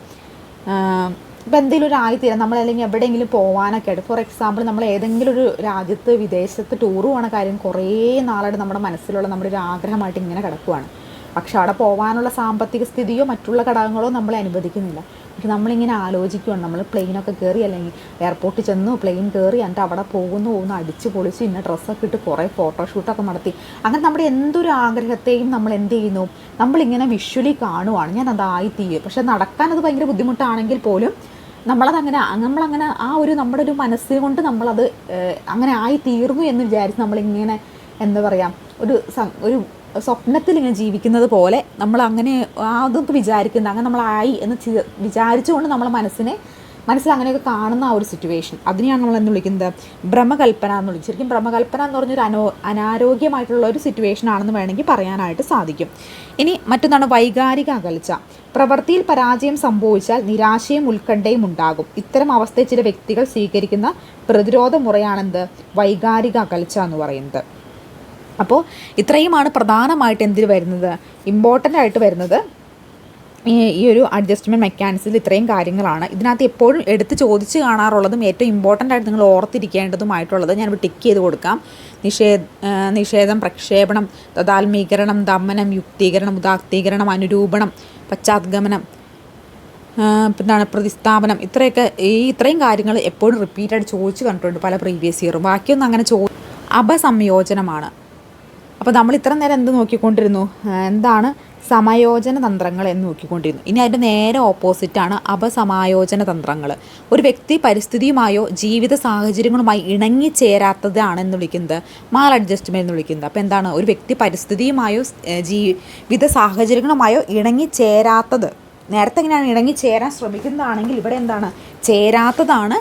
ഇപ്പോൾ എന്തെങ്കിലും ഒരു ആയിത്തീരാം, നമ്മളല്ലെങ്കിൽ എവിടെയെങ്കിലും പോകാനൊക്കെ ആയിട്ട്. ഫോർ എക്സാമ്പിൾ നമ്മൾ ഏതെങ്കിലും ഒരു രാജ്യത്ത് വിദേശത്ത് ടൂറ് പോകുന്ന കാര്യം കുറേ നാളായിട്ട് നമ്മുടെ മനസ്സിലുള്ള നമ്മുടെ ഒരു ആഗ്രഹമായിട്ട് ഇങ്ങനെ കിടക്കുവാണ്. പക്ഷെ അവിടെ പോകാനുള്ള സാമ്പത്തിക സ്ഥിതിയോ മറ്റുള്ള ഘടകങ്ങളോ നമ്മളെ അനുവദിക്കുന്നില്ല. പക്ഷെ നമ്മളിങ്ങനെ ആലോചിക്കുകയാണ്, നമ്മൾ പ്ലെയിനൊക്കെ കയറി അല്ലെങ്കിൽ എയർപോർട്ടിൽ ചെന്നു പ്ലെയിൻ കയറി എന്നിട്ട് അവിടെ പോകുന്നു അടിച്ച് പൊളിച്ച് ഇന്ന ഡ്രസ്സൊക്കെ ഇട്ട് കുറേ ഫോട്ടോഷൂട്ടൊക്കെ നടത്തി, അങ്ങനെ നമ്മുടെ എന്തൊരു ആഗ്രഹത്തെയും നമ്മൾ എന്ത് ചെയ്യുന്നു, നമ്മളിങ്ങനെ വിഷ്വലി കാണുവാണ്, ഞാൻ അതായിത്തീരും. പക്ഷെ നടക്കാനത് ഭയങ്കര ബുദ്ധിമുട്ടാണെങ്കിൽ പോലും നമ്മളങ്ങനെ ആ ഒരു നമ്മുടെ ഒരു മനസ്സുകൊണ്ട് നമ്മളത് അങ്ങനെ ആയിത്തീർന്നു എന്ന് വിചാരിച്ച് നമ്മളിങ്ങനെ എന്താ പറയുക, ഒരു സ്വപ്നത്തിൽ ഇങ്ങനെ ജീവിക്കുന്നത് പോലെ നമ്മൾ അങ്ങനെ അതൊക്കെ വിചാരിക്കുന്നത്, അങ്ങനെ നമ്മളായി എന്ന് വിചാരിച്ചുകൊണ്ട് നമ്മളെ മനസ്സിൽ അങ്ങനെയൊക്കെ കാണുന്ന ആ ഒരു സിറ്റുവേഷൻ, അതിനെയാണ് നമ്മൾ എന്ന് വിളിക്കുന്നത് ഭ്രമകൽപ്പന എന്ന് വിളിക്കും. ശരിക്കും ഭ്രമകൽപ്പന എന്ന് പറഞ്ഞൊരു അനാരോഗ്യമായിട്ടുള്ള ഒരു സിറ്റുവേഷൻ ആണെന്ന് വേണമെങ്കിൽ പറയാനായിട്ട് സാധിക്കും. ഇനി മറ്റൊന്നാണ് വൈകാരിക അകൽച്ച. പ്രവൃത്തിയിൽ പരാജയം സംഭവിച്ചാൽ നിരാശയും ഉത്കണ്ഠയും ഉണ്ടാകും. ഇത്തരം അവസ്ഥയിൽ ചില വ്യക്തികൾ സ്വീകരിക്കുന്ന പ്രതിരോധ മുറയാണെന്ത്, വൈകാരിക അകൽച്ച എന്ന് പറയുന്നത്. അപ്പോൾ ഇത്രയുമാണ് പ്രധാനമായിട്ട് എന്തിൽ വരുന്നത്, ഇമ്പോർട്ടൻ്റ് ആയിട്ട് വരുന്നത് ഈ ഒരു അഡ്ജസ്റ്റ്മെൻറ്റ് മെക്കാനിസത്തിൽ ഇത്രയും കാര്യങ്ങളാണ്. ഇതിനകത്ത് എപ്പോഴും എടുത്ത് ചോദിച്ച് കാണാറുള്ളതും ഏറ്റവും ഇമ്പോർട്ടൻ്റ് ആയിട്ട് നിങ്ങൾ ഓർത്തിരിക്കേണ്ടതുമായിട്ടുള്ളത് ഞാൻ ടിക്ക് ചെയ്ത് കൊടുക്കാം. നിഷേധം, പ്രക്ഷേപണം, തദാത്മീകരണം, ദമനം, യുക്തീകരണം, ഉദാത്തീകരണം, അനുരൂപണം, പശ്ചാത്ഗമനം, പിന്നാണ് പ്രതിസ്ഥാപനം. ഇത്രയും കാര്യങ്ങൾ എപ്പോഴും റിപ്പീറ്റായിട്ട് ചോദിച്ച് കണ്ടിട്ടുണ്ട് പല പ്രീവിയസ് ഇയറും. ബാക്കിയൊന്നും അങ്ങനെ അപസംയോജനമാണ്. അപ്പോൾ നമ്മൾ ഇത്ര നേരം എന്ത് നോക്കിക്കൊണ്ടിരുന്നു, എന്താണ് സമയോജന തന്ത്രങ്ങൾ എന്ന് നോക്കിക്കൊണ്ടിരുന്നു. ഇനി അതിൻ്റെ നേരെ ഓപ്പോസിറ്റാണ് അപസമായോജന തന്ത്രങ്ങൾ. ഒരു വ്യക്തി പരിസ്ഥിതിയുമായോ ജീവിത സാഹചര്യങ്ങളുമായി ഇണങ്ങിച്ചേരാത്തതാണെന്ന് വിളിക്കുന്നത് മാൽ അഡ്ജസ്റ്റ്മെൻറ്റ് എന്ന് വിളിക്കുന്നത്. അപ്പോൾ എന്താണ്, ഒരു വ്യക്തി പരിസ്ഥിതിയുമായോ ജീവിത സാഹചര്യങ്ങളുമായോ ഇണങ്ങിച്ചേരാത്തത്. നേരത്തെ എങ്ങനെയാണ് ഇണങ്ങിച്ചേരാൻ ശ്രമിക്കുന്നതാണെങ്കിൽ ഇവിടെ എന്താണ്, ചേരാത്തതാണ്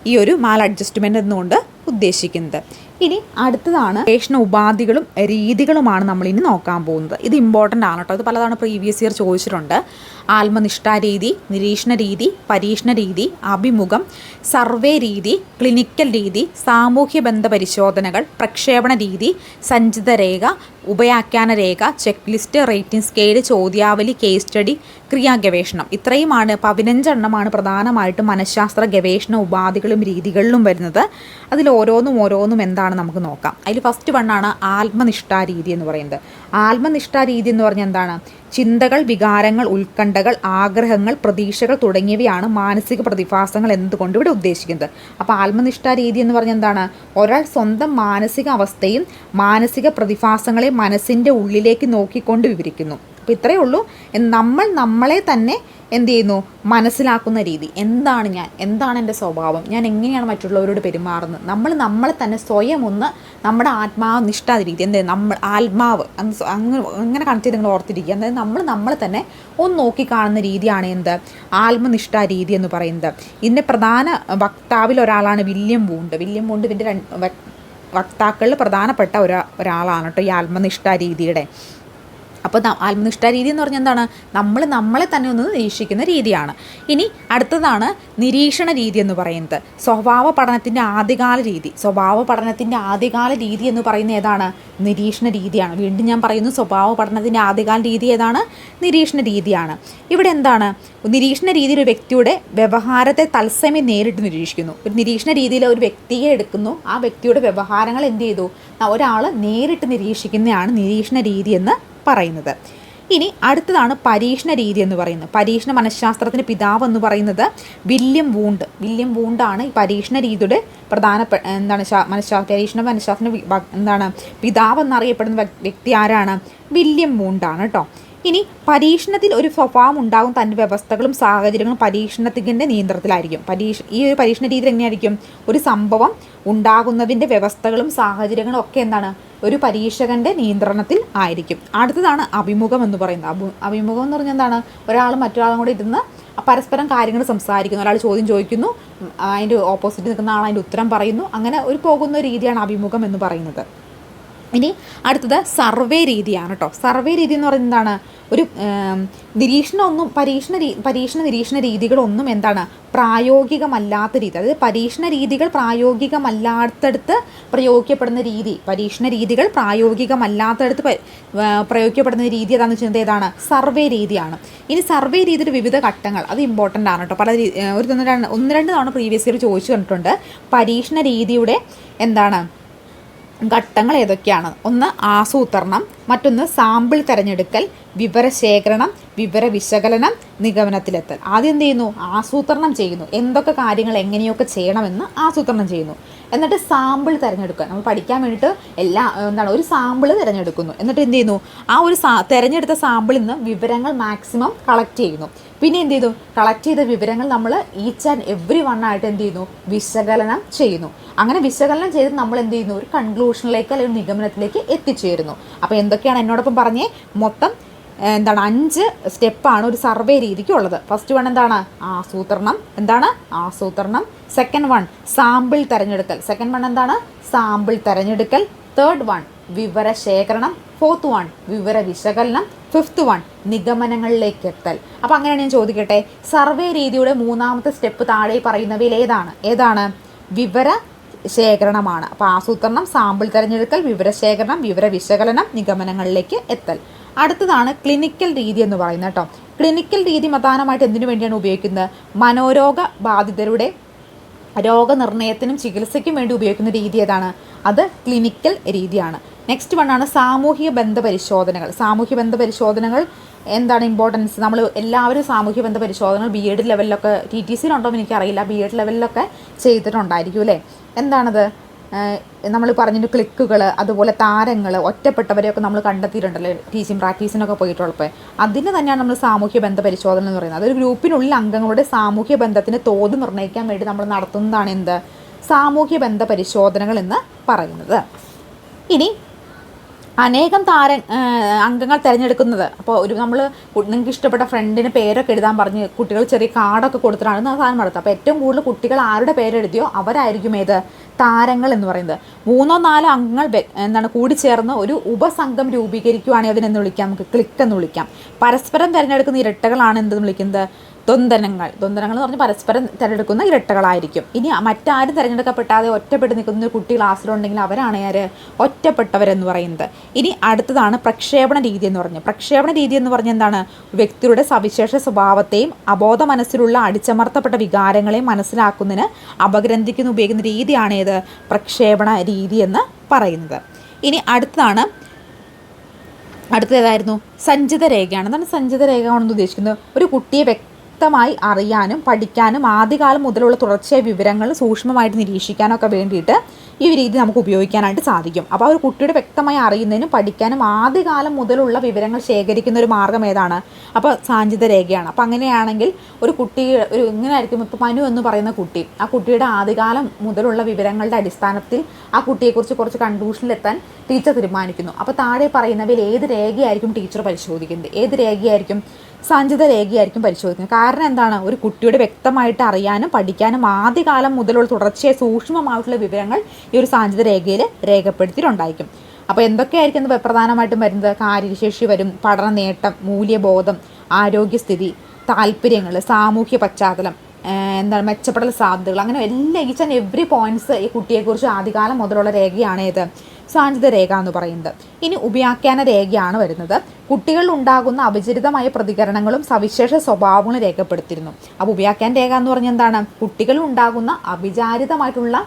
ഈ ഒരു മാൽ അഡ്ജസ്റ്റ്മെൻറ്റ് എന്നുകൊണ്ട് ഉദ്ദേശിക്കുന്നത്. ഇനി അടുത്തതാണ് ഗവേഷണ ഉപാധികളും രീതികളുമാണ് നമ്മളിനി നോക്കാൻ പോകുന്നത്. ഇത് ഇമ്പോർട്ടൻ്റ് ആണ് കേട്ടോ. ഇത് പലതവണ പ്രീവിയസ് ഇയർ ചോദിച്ചിട്ടുണ്ട്. ആത്മനിഷ്ഠാ രീതി, നിരീക്ഷണ രീതി, പരീക്ഷണ രീതി, അഭിമുഖം, സർവേ രീതി, ക്ലിനിക്കൽ രീതി, സാമൂഹ്യ ബന്ധ പരിശോധനകൾ, പ്രക്ഷേപണ രീതി, സഞ്ചിത രേഖ, ഉഭയാഖ്യാന രേഖ, ചെക്ക് ലിസ്റ്റ്, റേറ്റിംഗ് സ്കെയിൽ, ചോദ്യാവലി, കേസ് സ്റ്റഡി, ക്രിയാഗവേഷണം. ഇത്രയുമാണ് 15 എണ്ണമാണ് പ്രധാനമായിട്ടും മനഃശാസ്ത്ര ഗവേഷണ ഉപാധികളും രീതികളിലും വരുന്നത്. അതിൽ ഓരോന്നും എന്താണ് നമുക്ക് നോക്കാം. അതിൽ ഫസ്റ്റ് വണ്ണാണ് ആത്മനിഷ്ഠാ രീതി എന്ന് പറയുന്നത്. ആത്മനിഷ്ഠാ രീതി എന്ന് പറഞ്ഞാൽ എന്താണ്, ചിന്തകൾ, വികാരങ്ങൾ, ഉത്കണ്ഠകൾ, ആഗ്രഹങ്ങൾ, പ്രതീക്ഷകൾ തുടങ്ങിയവയാണ് മാനസിക പ്രതിഭാസങ്ങൾ എന്നതുകൊണ്ട് ഇവിടെ ഉദ്ദേശിക്കുന്നത്. അപ്പോൾ ആത്മനിഷ്ഠാ രീതി എന്ന് പറഞ്ഞാൽ എന്താണ്, ഒരാൾ സ്വന്തം മാനസിക അവസ്ഥയും മാനസിക പ്രതിഭാസങ്ങളെ മനസ്സിൻ്റെ ഉള്ളിലേക്ക് നോക്കിക്കൊണ്ട് വിവരിക്കുന്നു. അപ്പോൾ ഇത്രയേ ഉള്ളൂ. നമ്മളെ തന്നെ എന്ത് ചെയ്യുന്നു, മനസ്സിലാക്കുന്ന രീതി. എന്താണ് ഞാൻ, എന്താണ് എൻ്റെ സ്വഭാവം, ഞാൻ എങ്ങനെയാണ് മറ്റുള്ളവരോട് പെരുമാറുന്നത്, നമ്മളെ തന്നെ സ്വയം ഒന്ന് നമ്മുടെ ആത്മാനിഷ്ഠ രീതി, എന്ത് നമ്മൾ ആത്മാവ് അങ്ങനെ കണക്ട് ചെയ്ത് നിങ്ങൾ ഓർത്തിരിക്കുക. അതായത് നമ്മളെ തന്നെ ഒന്ന് നോക്കിക്കാണുന്ന രീതിയാണ് എന്ത്, ആത്മനിഷ്ഠ രീതി എന്ന് പറയുന്നത്. ഇതിൻ്റെ പ്രധാന വക്താവിൽ ഒരാളാണ് വില്യം വൂണ്ട്. ഇതിൻ്റെ വക്താക്കളിൽ പ്രധാനപ്പെട്ട ഒരാളാണ് കേട്ടോ ഈ ആത്മനിഷ്ഠ രീതിയുടെ. അപ്പോൾ ആത്മനിഷ്ഠാ രീതി എന്ന് പറഞ്ഞാൽ എന്താണ്, നമ്മളെ തന്നെ ഒന്ന് നിരീക്ഷിക്കുന്ന രീതിയാണ്. ഇനി അടുത്തതാണ് നിരീക്ഷണ രീതി എന്ന് പറയുന്നത്. സ്വഭാവ പഠനത്തിൻ്റെ ആദ്യകാല രീതി എന്ന് പറയുന്നത് ഏതാണ്, നിരീക്ഷണ രീതിയാണ്. വീണ്ടും ഞാൻ പറയുന്നു, സ്വഭാവ പഠനത്തിൻ്റെ ആദ്യകാല രീതി ഏതാണ്, നിരീക്ഷണ രീതിയാണ്. ഇവിടെ എന്താണ്, നിരീക്ഷണ രീതിയിൽ ഒരു വ്യക്തിയുടെ വ്യവഹാരത്തെ തത്സമയം നേരിട്ട് നിരീക്ഷിക്കുന്നു. ഒരു നിരീക്ഷണ രീതിയിൽ ഒരു വ്യക്തിയെ എടുക്കുന്നു, ആ വ്യക്തിയുടെ വ്യവഹാരങ്ങൾ എന്ത് ചെയ്തു, ഒരാൾ നേരിട്ട് നിരീക്ഷിക്കുന്നതാണ് നിരീക്ഷണ രീതി എന്ന് പറയുന്നത്. ഇനി അടുത്തതാണ് പരീക്ഷണ രീതി എന്ന് പറയുന്നത്. പരീക്ഷണ മനഃശാസ്ത്രത്തിൻ്റെ പിതാവ് എന്ന് പറയുന്നത് വില്യം വൂണ്ടാണ്. ഈ പരീക്ഷണ രീതിയുടെ പ്രധാനപ്പെട്ട പരീക്ഷണ മനഃശാസ്ത്രത്തിൻ്റെ പിതാവ് എന്നറിയപ്പെടുന്ന വ്യക്തി ആരാണ്, വില്യം വൂണ്ടാണ് കേട്ടോ. ഇനി പരീക്ഷണത്തിൽ ഒരു സ്വഭാവം ഉണ്ടാകും, തൻ്റെ വ്യവസ്ഥകളും സാഹചര്യങ്ങളും പരീക്ഷണത്തിൻ്റെ നിയന്ത്രണത്തിലായിരിക്കും. ഈ ഒരു പരീക്ഷണ രീതിയിൽ എങ്ങനെയായിരിക്കും, ഒരു സംഭവം ഉണ്ടാകുന്നതിൻ്റെ വ്യവസ്ഥകളും സാഹചര്യങ്ങളും ഒക്കെ എന്താണ്, ഒരു പരീക്ഷകൻ്റെ നിയന്ത്രണത്തിൽ ആയിരിക്കും. അടുത്തതാണ് അഭിമുഖം എന്ന് പറയുന്നത്. അഭിമുഖം എന്ന് പറഞ്ഞാൽ എന്താണ്, ഒരാൾ മറ്റൊരാളും കൂടെ ഇരുന്ന് പരസ്പരം കാര്യങ്ങൾ സംസാരിക്കുന്നു. ഒരാൾ ചോദ്യം ചോദിക്കുന്നു, അതിൻ്റെ ഓപ്പോസിറ്റ് നിൽക്കുന്ന ആൾ അതിൻ്റെ ഉത്തരം പറയുന്നു. അങ്ങനെ പോകുന്ന രീതിയാണ് അഭിമുഖം എന്ന് പറയുന്നത്. ഇനി അടുത്തത് സർവേ രീതിയാണ് കേട്ടോ. സർവേ രീതി എന്ന് പറയുന്നത് എന്താണ്, ഒരു പരീക്ഷണ നിരീക്ഷണ രീതികളൊന്നും എന്താണ്, പ്രായോഗികമല്ലാത്ത രീതി. അതായത് പരീക്ഷണ രീതികൾ പ്രായോഗികമല്ലാത്തടുത്ത് പ്രയോഗിക്കപ്പെടുന്ന രീതി, പരീക്ഷണ രീതികൾ പ്രായോഗികമല്ലാത്തടുത്ത് പ്രയോഗിക്കപ്പെടുന്ന രീതി ഏതാണെന്ന് വെച്ചാൽ ഏതാണ്, സർവേ രീതിയാണ്. ഇനി സർവേ രീതിയുടെ വിവിധ ഘട്ടങ്ങൾ, അത് ഇമ്പോർട്ടൻ്റ് ആണ് കേട്ടോ. ഒന്ന് രണ്ട് തവണ പ്രീവിയസ് ഇയർ ചോദിച്ചു കണ്ടിട്ടുണ്ട്. പരീക്ഷണ രീതിയുടെ എന്താണ് ഘട്ടങ്ങൾ ഏതൊക്കെയാണ്? ഒന്ന് ആസൂത്രണം, മറ്റൊന്ന് സാമ്പിൾ തിരഞ്ഞെടുക്കൽ, വിവരശേഖരണം, വിവര വിശകലനം, നിഗമനത്തിലെത്തൽ. ആദ്യം എന്ത് ചെയ്യുന്നു, ആസൂത്രണം ചെയ്യുന്നു. എന്തൊക്കെ കാര്യങ്ങൾ എങ്ങനെയൊക്കെ ചെയ്യണമെന്ന് ആസൂത്രണം ചെയ്യുന്നു. എന്നിട്ട് സാമ്പിൾ തിരഞ്ഞെടുക്കുക. നമ്മൾ പഠിക്കാൻ വേണ്ടിയിട്ട് ഒരു സാമ്പിൾ തിരഞ്ഞെടുക്കുന്നു. എന്നിട്ട് എന്ത് ചെയ്യുന്നു, ആ ഒരു തിരഞ്ഞെടുത്ത സാമ്പിളിൽ നിന്ന് വിവരങ്ങൾ മാക്സിമം കളക്ട് ചെയ്യുന്നു. പിന്നെ എന്ത് ചെയ്തു, കളക്ട് ചെയ്ത വിവരങ്ങൾ നമ്മൾ ഈച്ച് ആൻഡ് എവ്രി വണ്ണായിട്ട് എന്ത് ചെയ്യുന്നു, വിശകലനം ചെയ്യുന്നു. അങ്ങനെ വിശകലനം ചെയ്ത് നമ്മൾ എന്ത് ചെയ്യുന്നു, ഒരു കൺക്ലൂഷനിലേക്ക് അല്ലെങ്കിൽ നിഗമനത്തിലേക്ക് എത്തിച്ചേരുന്നു. അപ്പോൾ എന്തൊക്കെയാണ് എന്നോടൊപ്പം പറഞ്ഞേ, മൊത്തം 5 സ്റ്റെപ്പാണ് ഒരു സർവേ രീതിക്ക് ഉള്ളത്. ഫസ്റ്റ് വൺ എന്താണ്, ആസൂത്രണം. സെക്കൻഡ് വൺ സാമ്പിൾ തിരഞ്ഞെടുക്കൽ. തേർഡ് വൺ വിവരശേഖരണം. ഫോർത്ത് വൺ വിവര വിശകലനം. ഫിഫ്ത്ത് വൺ നിഗമനങ്ങളിലേക്ക് എത്തൽ. അപ്പോൾ അങ്ങനെയാണ് ഞാൻ ചോദിക്കട്ടെ, സർവേ രീതിയുടെ 3ാമത്തെ സ്റ്റെപ്പ് താഴെ പറയുന്നവയിൽ ഏതാണ്? വിവര ശേഖരണമാണ്. അപ്പോൾ ആസൂത്രണം, സാമ്പിൾ തിരഞ്ഞെടുക്കൽ, വിവരശേഖരണം, വിവര വിശകലനം, നിഗമനങ്ങളിലേക്ക് എത്തൽ. അടുത്തതാണ് ക്ലിനിക്കൽ രീതി എന്ന് പറയുന്നത് കേട്ടോ. ക്ലിനിക്കൽ രീതി പ്രധാനമായിട്ട് എന്തിനു വേണ്ടിയാണ് ഉപയോഗിക്കുന്നത്? മനോരോഗ ബാധിതരുടെ രോഗനിർണയത്തിനും ചികിത്സയ്ക്കും വേണ്ടി ഉപയോഗിക്കുന്ന രീതി ഏതാണ്? അത് ക്ലിനിക്കൽ രീതിയാണ്. നെക്സ്റ്റ് വണ്ണാണ് സാമൂഹിക ബന്ധ പരിശോധനകൾ. എന്താണ് ഇമ്പോർട്ടൻസ്? നമ്മൾ എല്ലാവരും സാമൂഹ്യ ബന്ധ പരിശോധനകൾ BEd ലെവലിലൊക്കെ, TTC-യിലുണ്ടോ എന്ന് എനിക്കറിയില്ല, BEd ലെവലിലൊക്കെ ചെയ്തിട്ടുണ്ടായിരിക്കും അല്ലേ. എന്താണത്? നമ്മൾ പറഞ്ഞിട്ട് ക്ലിക്കുകൾ, അതുപോലെ താരങ്ങൾ, ഒറ്റപ്പെട്ടവരെയൊക്കെ നമ്മൾ കണ്ടെത്തിയിട്ടുണ്ടല്ലോ ടീച്ചിങ് പ്രാക്ടീസിനൊക്കെ പോയിട്ടുള്ളപ്പോൾ. അതിന് തന്നെയാണ് നമ്മൾ സാമൂഹ്യ ബന്ധ പരിശോധന എന്ന് പറയുന്നത്. അതൊരു ഗ്രൂപ്പിനുള്ളിൽ അംഗങ്ങളുടെ സാമൂഹ്യ ബന്ധത്തിന് തോത് നിർണ്ണയിക്കാൻ വേണ്ടി നമ്മൾ നടത്തുന്നതാണ് എന്ത്, സാമൂഹ്യ ബന്ധ പരിശോധനകൾ എന്ന് പറയുന്നത്. ഇനി അനേകം അംഗങ്ങൾ തിരഞ്ഞെടുക്കുന്നത്, അപ്പോൾ നമ്മൾ നിങ്ങൾക്ക് ഇഷ്ടപ്പെട്ട ഫ്രണ്ടിന് പേരൊക്കെ എഴുതാൻ പറഞ്ഞ് കുട്ടികൾ ചെറിയ കാർഡൊക്കെ കൊടുത്തിട്ടാണ് സാധനം നടത്തുക. അപ്പോൾ ഏറ്റവും കൂടുതൽ കുട്ടികൾ ആരുടെ പേരെഴുതിയോ അവരായിരിക്കും ഏത്, താരങ്ങൾ എന്ന് പറയുന്നത്. 3-4 അംഗങ്ങൾ കൂടിച്ചേർന്ന് ഒരു ഉപസംഘം രൂപീകരിക്കുകയാണെങ്കിൽ അതിനെന്ന് വിളിക്കാം, നമുക്ക് ക്ലിക്ക് എന്ന് വിളിക്കാം. പരസ്പരം തിരഞ്ഞെടുക്കുന്ന ഇരട്ടകളാണ് എന്തെന്ന് വിളിക്കുന്നത്, ദ്വന്ദ്വനങ്ങൾ എന്ന് പറഞ്ഞാൽ പരസ്പരം തിരഞ്ഞെടുക്കുന്ന ഇരട്ടകളായിരിക്കും. ഇനി മറ്റാരും തിരഞ്ഞെടുക്കപ്പെട്ടാതെ ഒറ്റപ്പെട്ട് നിൽക്കുന്ന ഒരു കുട്ടി ക്ലാസ്സിലുണ്ടെങ്കിൽ അവരാണ് ആര്, ഒറ്റപ്പെട്ടവരെന്ന് പറയുന്നത്. ഇനി അടുത്തതാണ് പ്രക്ഷേപണ രീതി എന്ന് പറഞ്ഞത്. പ്രക്ഷേപണ രീതി എന്ന് പറഞ്ഞാൽ എന്താണ്, വ്യക്തിയുടെ സവിശേഷ സ്വഭാവത്തെയും അബോധ മനസ്സിലുള്ള അടിച്ചമർത്തപ്പെട്ട വികാരങ്ങളെയും മനസ്സിലാക്കുന്നതിന് അപഗ്രന്ഥിക്കുന്ന ഉപയോഗിക്കുന്ന രീതിയാണ് ഏത്, പ്രക്ഷേപണ രീതി എന്ന് പറയുന്നത്. ഇനി അടുത്തതായിരുന്നു സഞ്ചിത രേഖയാണ്. എന്താണ് സഞ്ചിത രേഖ കൊണ്ടെന്ന് ഉദ്ദേശിക്കുന്നത്, ഒരു കുട്ടിയെ വ്യക്തമായി അറിയാനും പഠിക്കാനും ആദ്യകാലം മുതലുള്ള തുടർച്ചയായ വിവരങ്ങൾ സൂക്ഷ്മമായിട്ട് നിരീക്ഷിക്കാനൊക്കെ വേണ്ടിയിട്ട് ഈ രീതി നമുക്ക് ഉപയോഗിക്കാനായിട്ട് സാധിക്കും. അപ്പോൾ ഒരു കുട്ടിയുടെ വ്യക്തമായി അറിയുന്നതിനും പഠിക്കാനും ആദ്യകാലം മുതലുള്ള വിവരങ്ങൾ ശേഖരിക്കുന്ന ഒരു മാർഗ്ഗം ഏതാണ്, അപ്പോൾ സാഞ്ചിത രേഖയാണ്. അപ്പോൾ അങ്ങനെയാണെങ്കിൽ ഒരു ഇങ്ങനെ ആയിരിക്കും, ഇപ്പോൾ മനു എന്ന് പറയുന്ന കുട്ടി, ആ കുട്ടിയുടെ ആദ്യകാലം മുതലുള്ള വിവരങ്ങളുടെ അടിസ്ഥാനത്തിൽ ആ കുട്ടിയെക്കുറിച്ച് കുറച്ച് കൺക്ലൂഷനിലെത്താൻ ടീച്ചർ തീരുമാനിക്കുന്നു. അപ്പോൾ താഴെ പറയുന്നവയിൽ ഏത് രേഖയായിരിക്കും ടീച്ചർ പരിശോധിക്കുന്നത്, ഏത് രേഖയായിരിക്കും, സഞ്ചിത രേഖയായിരിക്കും പരിശോധിക്കുന്നത്. കാരണം എന്താണ്, ഒരു കുട്ടിയുടെ വ്യക്തമായിട്ട് അറിയാനും പഠിക്കാനും ആദ്യകാലം മുതലുള്ള തുടർച്ചയായ സൂക്ഷ്മമായിട്ടുള്ള വിവരങ്ങൾ ഈ ഒരു സാഞ്ചിത രേഖയിൽ രേഖപ്പെടുത്തിയിട്ടുണ്ടായിരിക്കും. അപ്പോൾ എന്തൊക്കെയായിരിക്കും പ്രധാനമായിട്ടും വരുന്നത്, കാര്യശേഷി വരും, പഠന നേട്ടം, മൂല്യബോധം, ആരോഗ്യസ്ഥിതി, താല്പര്യങ്ങൾ, സാമൂഹ്യ പശ്ചാത്തലം, മെച്ചപ്പെടൽ സാധ്യതകൾ, അങ്ങനെ എല്ലാ ഈച്ച് ആൻഡ് എവറി പോയിന്റ്സ് ഈ കുട്ടിയെക്കുറിച്ച് ആദ്യകാലം മുതലുള്ള രേഖയാണ് ഏത്, സാഞ്ചിത രേഖ എന്ന് പറയുന്നത്. ഇനി ഉപാഖ്യാന രേഖയാണ് വരുന്നത്. കുട്ടികളിൽ ഉണ്ടാകുന്ന അവിചരിതമായ പ്രതികരണങ്ങളും സവിശേഷ സ്വഭാവങ്ങളും രേഖപ്പെടുത്തിയിരുന്നു. അപ്പോൾ ഉപാഖ്യാന രേഖ എന്ന് പറഞ്ഞാൽ എന്താണ്, കുട്ടികളിൽ ഉണ്ടാകുന്ന അവിചാരിതമായിട്ടുള്ള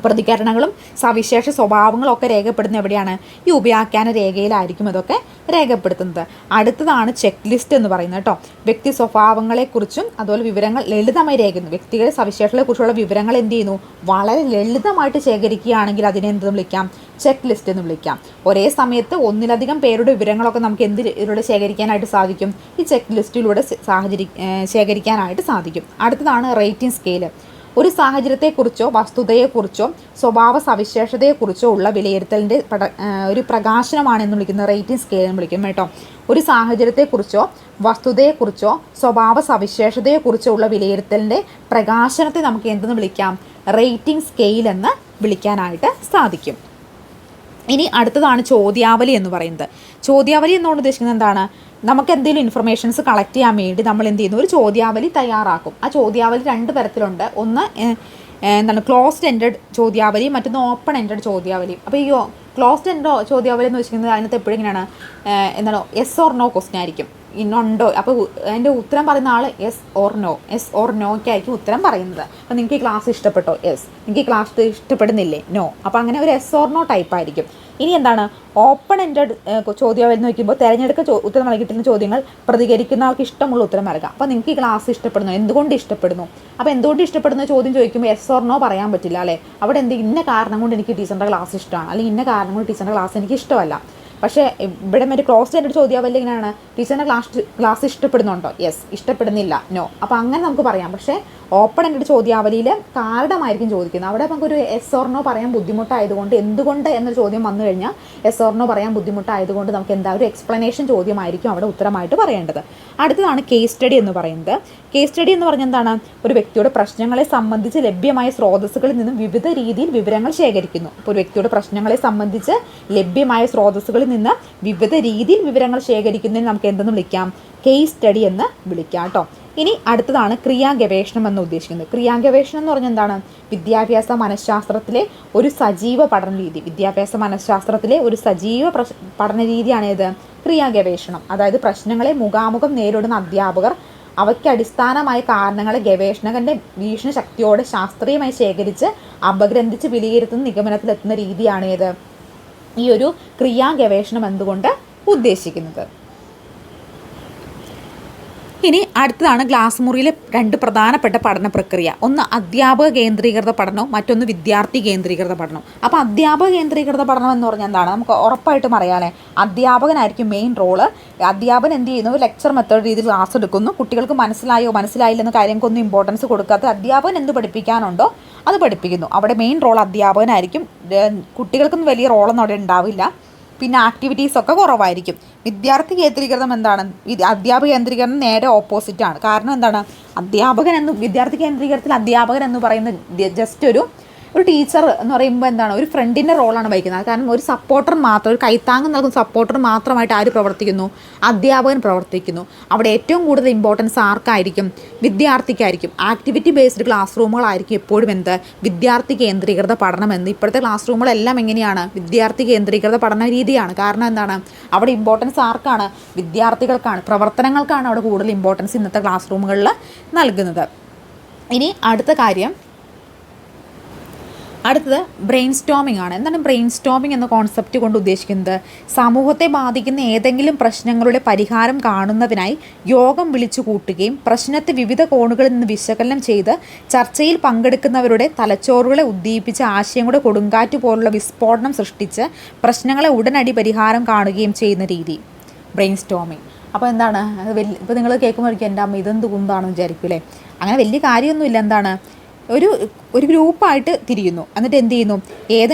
പ്രതികരണങ്ങളും സവിശേഷ സ്വഭാവങ്ങളും ഒക്കെ രേഖപ്പെടുന്ന എവിടെയാണ്, ഈ ഉപാഖ്യാന രേഖയിലായിരിക്കും ഇതൊക്കെ രേഖപ്പെടുത്തുന്നത്. അടുത്തതാണ് ചെക്ക് ലിസ്റ്റ് എന്ന് പറയുന്നത് കേട്ടോ. വ്യക്തി സ്വഭാവങ്ങളെക്കുറിച്ചും അതുപോലെ വിവരങ്ങൾ ലളിതമായി രേഖിക്കുന്നു. വ്യക്തികളുടെ സവിശേഷതകളെക്കുറിച്ചുള്ള വിവരങ്ങൾ എന്ത് ചെയ്യുന്നു, വളരെ ലളിതമായിട്ട് ശേഖരിക്കുകയാണെങ്കിൽ അതിനെ എന്ത് വിളിക്കാം, ചെക്ക് ലിസ്റ്റ് എന്ന് വിളിക്കാം. ഒരേ സമയത്ത് ഒന്നിലധികം പേരുടെ വിവരങ്ങളൊക്കെ നമുക്ക് ഇതിലൂടെ ശേഖരിക്കാനായിട്ട് സാധിക്കും, ഈ ചെക്ക് ലിസ്റ്റിലൂടെ ശേഖരിക്കാനായിട്ട് സാധിക്കും. അടുത്തതാണ് റേറ്റിംഗ് സ്കെയില്. ഒരു സാഹചര്യത്തെക്കുറിച്ചോ വസ്തുതയെക്കുറിച്ചോ സ്വഭാവ സവിശേഷതയെക്കുറിച്ചോ ഉള്ള വിലയിരുത്തലിൻ്റെ ഒരു പ്രകാശനമാണ് എന്ന് വിളിക്കുന്നത്, റേറ്റിംഗ് സ്കെയിൽ എന്ന് വിളിക്കും കേട്ടോ. ഒരു സാഹചര്യത്തെക്കുറിച്ചോ വസ്തുതയെക്കുറിച്ചോ സ്വഭാവ സവിശേഷതയെക്കുറിച്ചോ ഉള്ള വിലയിരുത്തലിൻ്റെ പ്രകാശനത്തെ നമുക്ക് എന്തെന്ന് വിളിക്കാം, റേറ്റിംഗ് സ്കെയിൽ എന്ന് വിളിക്കാനായിട്ട് സാധിക്കും. ഇനി അടുത്തതാണ് ചോദ്യാവലി എന്ന് പറയുന്നത്. ചോദ്യാവലി എന്നുകൊണ്ട് ഉദ്ദേശിക്കുന്നത് എന്താണ്, നമുക്ക് എന്തെങ്കിലും ഇൻഫർമേഷൻസ് കളക്ട് ചെയ്യാൻ വേണ്ടി നമ്മൾ എന്ത് ചെയ്യുന്നു, ഒരു ചോദ്യാവലി തയ്യാറാക്കും. ആ ചോദ്യാവലി 2 തരത്തിലുണ്ട്. ഒന്ന് ക്ലോസ്ഡ് എൻഡഡ് ചോദ്യാവലി, മറ്റൊന്ന് ഓപ്പൺ എൻഡഡ് ചോദ്യാവലി. അപ്പോൾ ഈ ക്ലോസ്ഡ് എൻഡ് ചോദ്യാവലി എന്ന് വെച്ചിരിക്കുന്നത് അതിനകത്ത് എപ്പോഴും എങ്ങനെയാണ്, യെസ് ഓർ നോ ക്വസ്റ്റ്യൻ ആയിരിക്കും. ഇന്നുണ്ടോ, അപ്പോൾ അതിൻ്റെ ഉത്തരം പറയുന്ന ആൾ യെസ് ഓർ നോയ്ക്കായിരിക്കും ഉത്തരം പറയുന്നത്. അപ്പോൾ നിങ്ങൾക്ക് ഈ ക്ലാസ് ഇഷ്ടപ്പെട്ടോ, യെസ്. നിങ്ങൾക്ക് ഈ ക്ലാസ് ഇഷ്ടപ്പെടുന്നില്ലേ, നോ. അപ്പോൾ അങ്ങനെ ഒരു യെസ് ഓർ നോ ടൈപ്പ് ആയിരിക്കും. ഇനി എന്താണ് ഓപ്പൺ എൻഡഡ് ചോദ്യാവലി എന്ന് വയ്ക്കുമ്പോൾ ഉത്തരം നൽകിയിട്ടുള്ള ചോദ്യങ്ങൾ പ്രതികരിക്കുന്ന ആൾക്ക് ഇഷ്ടമുള്ള ഉത്തരം നൽകാം. അപ്പോൾ നിങ്ങൾക്ക് ഈ ക്ലാസ് ഇഷ്ടപ്പെടുന്നു, എന്തുകൊണ്ട് ഇഷ്ടപ്പെടുന്നു. അപ്പോൾ എന്തുകൊണ്ട് ഇഷ്ടപ്പെടുന്ന ചോദ്യം ചോദിക്കുമ്പോൾ യെസ് ഓർ നോ പറയാൻ പറ്റില്ല അല്ലേ. അവിടെ ഇന്ന കാരണം കൊണ്ട് എനിക്ക് ടീച്ചറിൻ്റെ ക്ലാസ് ഇഷ്ടമാണ്, അല്ലെങ്കിൽ ഇന്ന കാരണം കൊണ്ട് ടീച്ചറിൻ്റെ ക്ലാസ് എനിക്ക് ഇഷ്ടമല്ല. പക്ഷേ ഇവിടെ ഒരു ക്ലോസ്ഡ് എൻഡഡ് ചോദ്യാവലി എങ്ങനെയാണ്, ടീച്ചറിൻ്റെ ക്ലാസ് ഇഷ്ടപ്പെടുന്നുണ്ടോ, യെസ്. ഇഷ്ടപ്പെടുന്നില്ല, നോ. അപ്പോൾ അങ്ങനെ നമുക്ക് പറയാം. പക്ഷേ ഓപ്പൺ എൻഡഡ് ചോദ്യാവലിയിൽ കാരണമായിരിക്കും ചോദിക്കുന്നത്. അവിടെ നമുക്കൊരു എസ് ഓർ നോ പറയാൻ ബുദ്ധിമുട്ടായതുകൊണ്ട്, എന്തുകൊണ്ട് എന്നൊരു ചോദ്യം വന്നു കഴിഞ്ഞാൽ എസ് ഓർ നോ പറയാൻ ബുദ്ധിമുട്ടായതുകൊണ്ട് നമുക്ക് ഒരു എക്സ്പ്ലനേഷൻ ചോദ്യമായിരിക്കും അവിടെ ഉത്തരമായിട്ട് പറയേണ്ടത്. അടുത്തതാണ് കേസ് സ്റ്റഡി എന്ന് പറയുന്നത്. കേസ് സ്റ്റഡി എന്ന് പറഞ്ഞാൽ എന്താണ്, ഒരു വ്യക്തിയുടെ പ്രശ്നങ്ങളെ സംബന്ധിച്ച് ലഭ്യമായ സ്രോതസ്സുകളിൽ നിന്നും വിവിധ രീതിയിൽ വിവരങ്ങൾ ശേഖരിക്കുന്നു. അപ്പോൾ ഒരു വ്യക്തിയുടെ പ്രശ്നങ്ങളെ സംബന്ധിച്ച് ലഭ്യമായ സ്രോതസ്സുകളിൽ നിന്ന് വിവിധ രീതിയിൽ വിവരങ്ങൾ ശേഖരിക്കുന്നതിന് നമുക്ക് എന്തെന്ന് വിളിക്കാം, കേസ് സ്റ്റഡി എന്ന് വിളിക്കാം കേട്ടോ. ഇനി അടുത്തതാണ് ക്രിയാഗവേഷണം എന്ന് ഉദ്ദേശിക്കുന്നത്. ക്രിയാഗവേഷണം എന്ന് പറഞ്ഞാൽ എന്താണ്, വിദ്യാഭ്യാസ മനഃശാസ്ത്രത്തിലെ ഒരു സജീവ പഠന രീതി. വിദ്യാഭ്യാസ മനഃശാസ്ത്രത്തിലെ ഒരു സജീവ പഠന രീതിയാണ് ഏത്, ക്രിയാഗവേഷണം. അതായത് പ്രശ്നങ്ങളെ മുഖാമുഖം നേരിടുന്ന അധ്യാപകർ അവയ്ക്ക് അടിസ്ഥാനമായ കാരണങ്ങളെ ഗവേഷകന്റെ വീക്ഷണ ശക്തിയോടെ ശാസ്ത്രീയമായി ശേഖരിച്ച് അപഗ്രന്ഥിച്ച് വിലയിരുത്തുന്ന നിഗമനത്തിലെത്തുന്ന രീതിയാണ് ഏത്, ഈ ഒരു ക്രിയാഗവേഷണം എന്തുകൊണ്ട് ഉദ്ദേശിക്കുന്നത്. ഇനി അടുത്തതാണ് ക്ലാസ് മുറിയിലെ 2 പ്രധാനപ്പെട്ട പഠന പ്രക്രിയ. ഒന്ന് അധ്യാപക കേന്ദ്രീകൃത പഠനവും മറ്റൊന്ന് വിദ്യാർത്ഥി കേന്ദ്രീകൃത പഠനവും. അപ്പോൾ അധ്യാപക കേന്ദ്രീകൃത പഠനം എന്ന് പറഞ്ഞാൽ എന്താണ്? നമുക്ക് ഉറപ്പായിട്ടും അറിയാമല്ലേ, അധ്യാപകനായിരിക്കും മെയിൻ റോള്. അധ്യാപകൻ എന്ത് ചെയ്യുന്നു? ലെക്ചർ മെത്തേഡ് രീതിയിൽ ക്ലാസ് എടുക്കുന്നു. കുട്ടികൾക്ക് മനസ്സിലായില്ലെന്ന കാര്യങ്ങൾക്കൊന്നും ഇമ്പോർട്ടൻസ് കൊടുക്കാത്ത അധ്യാപകൻ എന്ത് പഠിപ്പിക്കാനുണ്ടോ അത് പഠിപ്പിക്കുന്നു. അവിടെ മെയിൻ റോൾ അധ്യാപകനായിരിക്കും. കുട്ടികൾക്കൊന്നും വലിയ റോളൊന്നും അവിടെ ഉണ്ടാവില്ല. പിന്നെ ആക്ടിവിറ്റീസൊക്കെ കുറവായിരിക്കും. വിദ്യാർത്ഥി കേന്ദ്രീകൃതം എന്താണ്? അധ്യാപക കേന്ദ്രീകരണം നേരെ ഓപ്പോസിറ്റാണ്. കാരണം എന്താണ്? വിദ്യാർത്ഥി കേന്ദ്രീകരണത്തിൽ അധ്യാപകൻ എന്ന് പറയുന്നത് ജസ്റ്റ് ഒരു ടീച്ചർ എന്ന് പറയുമ്പോൾ എന്താണ്? ഒരു ഫ്രണ്ടിൻ്റെ റോളാണ് വഹിക്കുന്നത്. കാരണം ഒരു സപ്പോർട്ടർ മാത്രം, ഒരു കൈത്താങ്ങ് നൽകുന്ന സപ്പോർട്ടർ മാത്രമായിട്ട് ആര് പ്രവർത്തിക്കുന്നു? അധ്യാപകൻ പ്രവർത്തിക്കുന്നു. അവിടെ ഏറ്റവും കൂടുതൽ ഇമ്പോർട്ടൻസ് ആർക്കായിരിക്കും? വിദ്യാർത്ഥിക്കായിരിക്കും. ആക്ടിവിറ്റി ബേസ്ഡ് ക്ലാസ് റൂമുകളായിരിക്കും എപ്പോഴും വിദ്യാർത്ഥി കേന്ദ്രീകൃത പഠനം ഇപ്പോഴത്തെ ക്ലാസ് റൂമുകളെല്ലാം എങ്ങനെയാണ്? വിദ്യാർത്ഥി കേന്ദ്രീകൃത പഠന രീതിയാണ്. കാരണം എന്താണ്? അവിടെ ഇമ്പോർട്ടൻസ് ആർക്കാണ്? വിദ്യാർത്ഥികൾക്കാണ്. പ്രവർത്തനങ്ങൾക്കാണ് അവിടെ കൂടുതൽ ഇമ്പോർട്ടൻസ് ഇന്നത്തെ ക്ലാസ് റൂമുകളിൽ നൽകുന്നത്. ഇനി അടുത്തത് ബ്രെയിൻ സ്റ്റോമിംഗ് ആണ്. എന്താണ് ബ്രെയിൻ സ്റ്റോമിംഗ് എന്ന കോൺസെപ്റ്റ് കൊണ്ട് ഉദ്ദേശിക്കുന്നത്? സമൂഹത്തെ ബാധിക്കുന്ന ഏതെങ്കിലും പ്രശ്നങ്ങളുടെ പരിഹാരം കാണുന്നതിനായി യോഗം വിളിച്ചു കൂട്ടുകയും പ്രശ്നത്തെ വിവിധ കോണുകളിൽ നിന്ന് വിശകലനം ചെയ്ത് ചർച്ചയിൽ പങ്കെടുക്കുന്നവരുടെ തലച്ചോറുകളെ ഉദ്ദീപിച്ച് ആശയങ്ങളുടെ കൊടുങ്കാറ്റ് പോലുള്ള വിസ്ഫോടനം സൃഷ്ടിച്ച് പ്രശ്നങ്ങളെ ഉടനടി പരിഹാരം കാണുകയും ചെയ്യുന്ന രീതി ബ്രെയിൻ സ്റ്റോമിംഗ്. അപ്പോൾ എന്താണ്? ഇപ്പോൾ നിങ്ങൾ കേൾക്കുമ്പോഴേക്കും എൻ്റെ അമ്മ ഇതെന്ത് കുന്താണെന്ന് വിചാരിക്കും അല്ലേ? അങ്ങനെ വലിയ കാര്യമൊന്നുമില്ല. എന്താണ്? ഒരു ഗ്രൂപ്പായിട്ട് തിരിയുന്നു. എന്നിട്ട് എന്ത് ചെയ്യുന്നു?